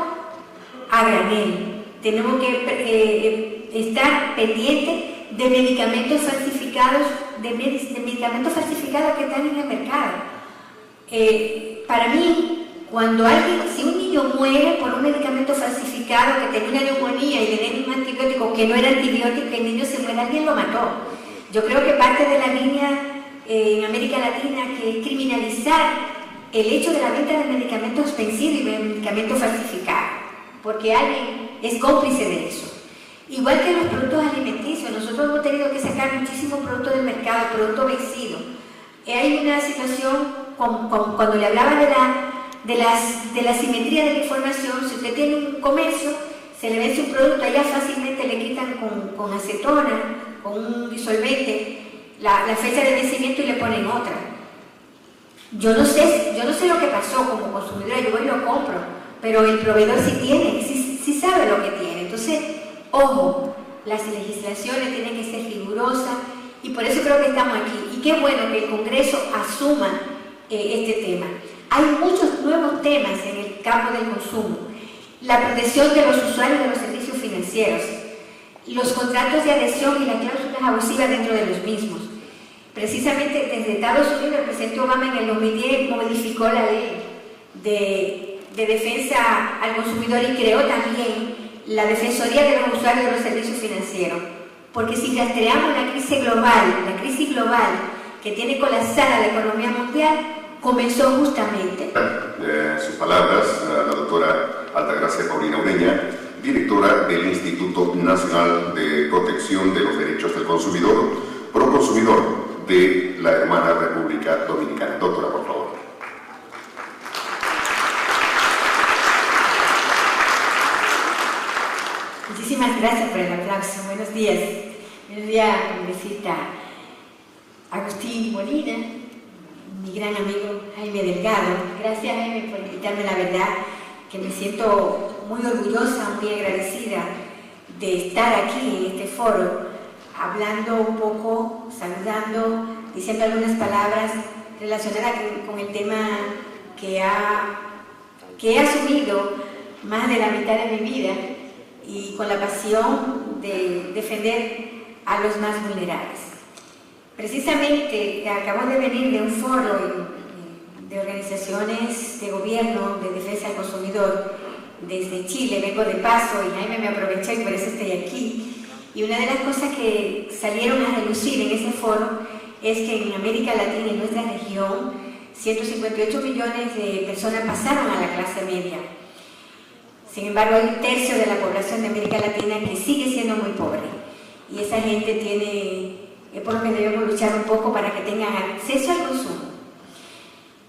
a granel. Tenemos que estar pendientes de medicamentos falsificados certificados de medicamentos falsificados que están en el mercado. Para mí, si un niño muere por un medicamento falsificado que tenía una neumonía y le den un antibiótico que no era antibiótico y el niño se muere, alguien lo mató. Yo creo que parte de la línea en América Latina que es criminalizar el hecho de la venta de medicamentos vencidos y de medicamentos falsificados, porque alguien es cómplice de eso. Igual que los productos alimenticios, nosotros hemos tenido que sacar muchísimos productos del mercado, productos vencidos. Hay una situación, cuando le hablaba de la simetría de la información, si usted tiene un comercio, se le vence un producto, allá fácilmente le quitan con acetona, con un disolvente, la fecha de vencimiento y le ponen otra. Yo no sé lo que pasó como consumidora, yo voy y lo compro, pero el proveedor sí sabe lo que tiene. Entonces, ojo, las legislaciones tienen que ser rigurosas y por eso creo que estamos aquí. Y qué bueno que el Congreso asuma este tema. Hay muchos nuevos temas en el campo del consumo. La protección de los usuarios de los servicios financieros, los contratos de adhesión y las cláusulas abusivas dentro de los mismos. Precisamente desde Estados Unidos, el presidente Obama en el 2010 modificó la ley de defensa al consumidor y creó también la Defensoría de los Usuarios de los Servicios Financieros. Porque si rastreamos la crisis global que tiene colapsada la economía mundial, comenzó justamente. Sus palabras, la doctora Altagracia Paulina Ureña, directora del Instituto Nacional de Protección de los Derechos del Consumidor, Proconsumidor de la hermana República Dominicana. Doctora, por favor. Muchísimas gracias por el aplauso. Buenos días. Buenos días, congresista Agustín Molina, mi gran amigo Jaime Delgado. Gracias, Jaime, por invitarme. La verdad que me siento muy orgullosa, muy agradecida de estar aquí en este foro, hablando un poco, saludando, diciendo algunas palabras relacionadas con el tema que he asumido más de la mitad de mi vida y con la pasión de defender a los más vulnerables. Precisamente acabo de venir de un foro de organizaciones de gobierno de defensa del consumidor desde Chile, vengo de paso y Jaime me aprovechó y por eso estoy aquí. Y una de las cosas que salieron a relucir en ese foro es que en América Latina, en nuestra región, 158 millones de personas pasaron a la clase media. Sin embargo, hay un tercio de la población de América Latina que sigue siendo muy pobre. Y esa gente tiene, por lo que debemos luchar un poco para que tengan acceso al consumo.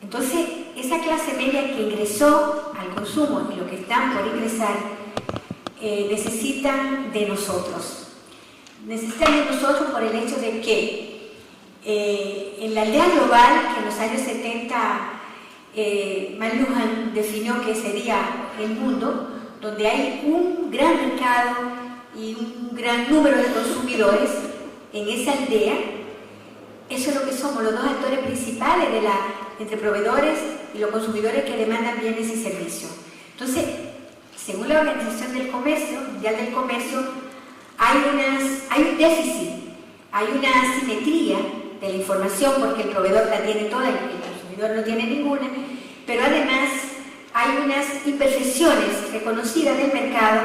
Entonces, esa clase media que ingresó al consumo y los que están por ingresar, necesitan de nosotros. Necesitan de nosotros por el hecho de que en la aldea global, que en los años 70 McLuhan definió que sería el mundo, donde hay un gran mercado y un gran número de consumidores en esa aldea, eso es lo que somos, los dos actores principales entre proveedores y los consumidores que demandan bienes y servicios. Entonces, según la Organización del Comercio, Mundial del Comercio, hay un déficit, hay una asimetría de la información porque el proveedor la tiene toda y el consumidor no tiene ninguna, pero además hay unas imperfecciones reconocidas del mercado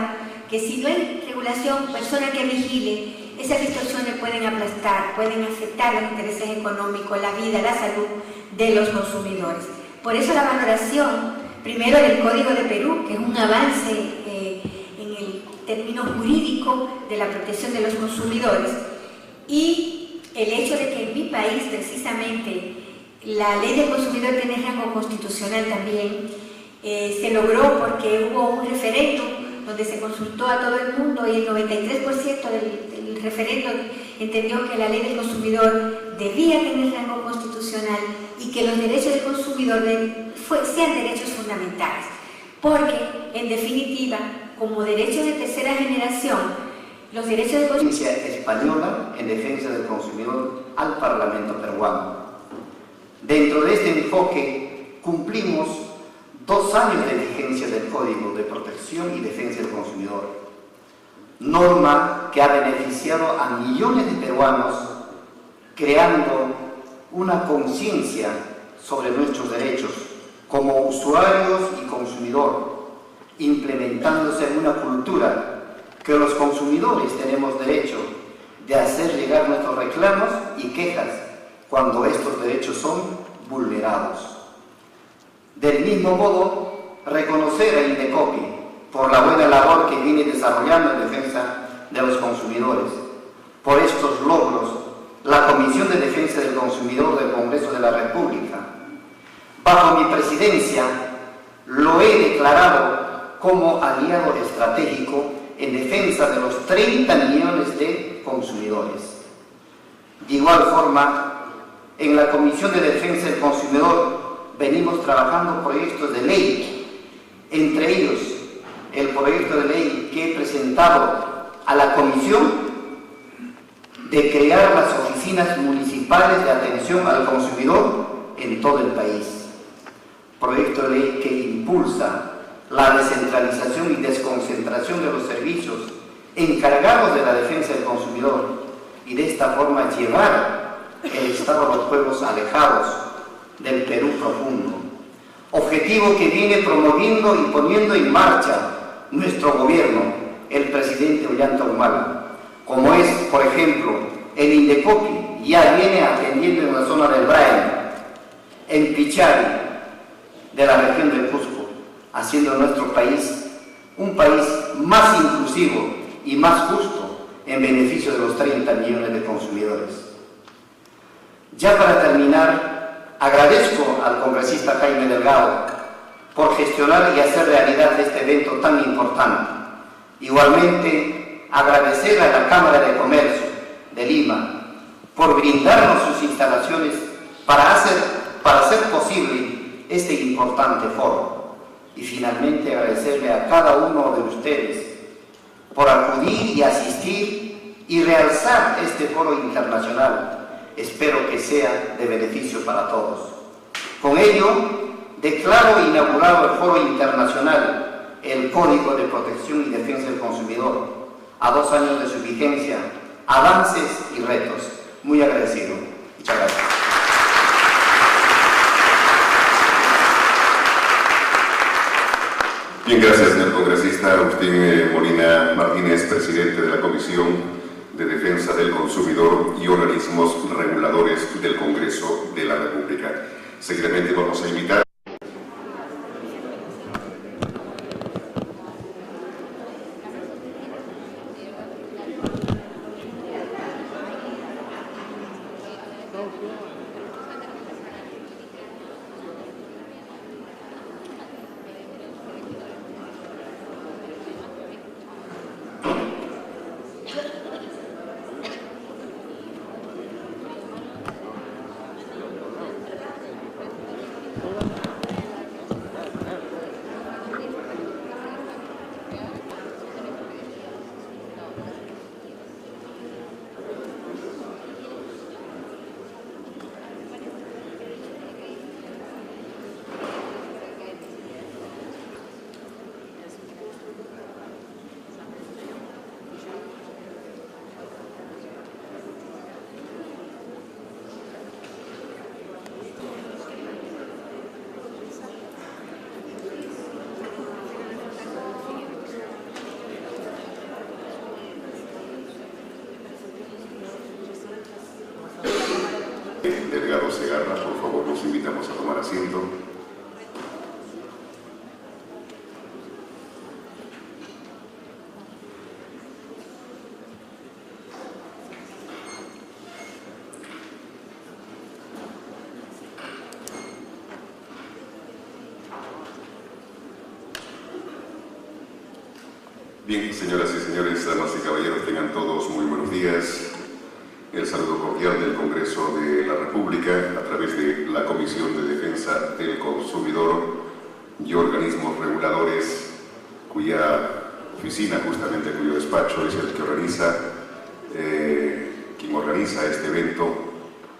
que si no hay regulación, persona que vigile, esas distorsiones pueden aplastar, pueden afectar los intereses económicos, la vida, la salud de los consumidores. Por eso la valoración, primero del Código de Perú, que es un avance en el término jurídico de la protección de los consumidores, y el hecho de que en mi país, precisamente, la ley del consumidor tiene rango constitucional también, se logró porque hubo un referéndum donde se consultó a todo el mundo y el 93% del referéndum entendió que la ley del consumidor debía tener rango constitucional y que los derechos del consumidor sean derechos fundamentales. Porque, en definitiva, como derechos de tercera generación, los derechos del consumidor... española en defensa del consumidor al Parlamento peruano. Dentro de este enfoque cumplimos 2 años de vigencia del Código de Protección y Defensa del Consumidor, norma que ha beneficiado a millones de peruanos creando una conciencia sobre nuestros derechos como usuarios y consumidor, implementándose una cultura que los consumidores tenemos derecho de hacer llegar nuestros reclamos y quejas cuando estos derechos son vulnerados. Del mismo modo, reconocer a Indecopi por la buena labor que viene desarrollando en defensa de los consumidores. Por estos logros, la Comisión de Defensa del Consumidor del Congreso de la República, bajo mi presidencia, lo he declarado como aliado estratégico en defensa de los 30 millones de consumidores. De igual forma, en la Comisión de Defensa del Consumidor venimos trabajando proyectos de ley, entre ellos el proyecto de ley que he presentado a la Comisión de crear las oficinas municipales de atención al consumidor en todo el país. Proyecto de ley que impulsa la descentralización y desconcentración de los servicios encargados de la defensa del consumidor y de esta forma llevar el Estado a los pueblos alejados del Perú profundo. Objetivo que viene promoviendo y poniendo en marcha nuestro gobierno, el presidente Ollanta Humala, como es, por ejemplo, el Indecopi ya viene atendiendo en la zona del Brain, en Pichari, de la región del Cusco, haciendo nuestro país un país más inclusivo y más justo en beneficio de los 30 millones de consumidores. Ya para terminar, agradezco al congresista Jaime Delgado por gestionar y hacer realidad este evento tan importante. Igualmente, agradecer a la Cámara de Comercio de Lima por brindarnos sus instalaciones para hacer posible este importante foro. Y finalmente agradecerle a cada uno de ustedes por acudir y asistir y realzar este foro internacional. Espero que sea de beneficio para todos. Con ello, declaro inaugurado el foro internacional, el Código de Protección y Defensa del Consumidor, a 2 años de su vigencia, avances y retos. Muy agradecido. Muchas gracias. Bien, gracias, señor congresista Agustín Molina Martínez, presidente de la Comisión de Defensa del Consumidor y Organismos Reguladores del Congreso de la República. Seguidamente vamos a invitar Delgado Segarra, por favor, los invitamos a tomar asiento. Bien, señoras y señores, damas y caballeros, tengan todos muy buenos días. El saludo cordial del Congreso de la República a través de la Comisión de Defensa del Consumidor y Organismos Reguladores, cuya oficina, justamente cuyo despacho es el que organiza, quien organiza este evento,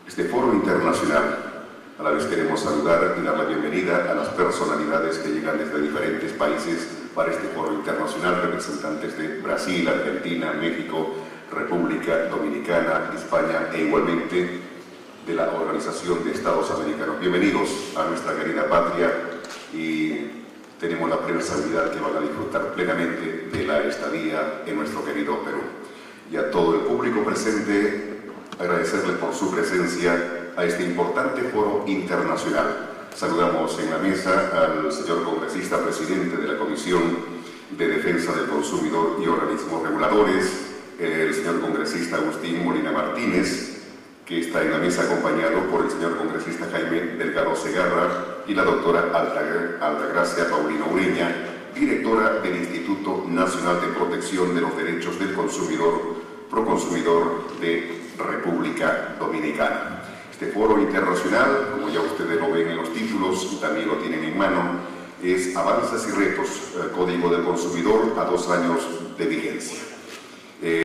este foro internacional. A la vez queremos saludar y dar la bienvenida a las personalidades que llegan desde diferentes países para este foro internacional, representantes de Brasil, Argentina, México, República Dominicana, España e igualmente de la Organización de Estados Americanos. Bienvenidos a nuestra querida patria y tenemos la plena seguridad que van a disfrutar plenamente de la estadía en nuestro querido Perú. Y a todo el público presente, agradecerles por su presencia a este importante foro internacional. Saludamos en la mesa al señor congresista presidente de la Comisión de Defensa del Consumidor y Organismos Reguladores, el señor congresista Agustín Molina Martínez, que está en la mesa acompañado por el señor congresista Jaime Delgado Segarra y la doctora Altagracia Paulino Ureña, directora del Instituto Nacional de Protección de los Derechos del Consumidor, Proconsumidor de República Dominicana. Este foro internacional, como ya ustedes lo ven en los títulos y también lo tienen en mano, es Avances y Retos, Código del Consumidor a 2 años de vigencia.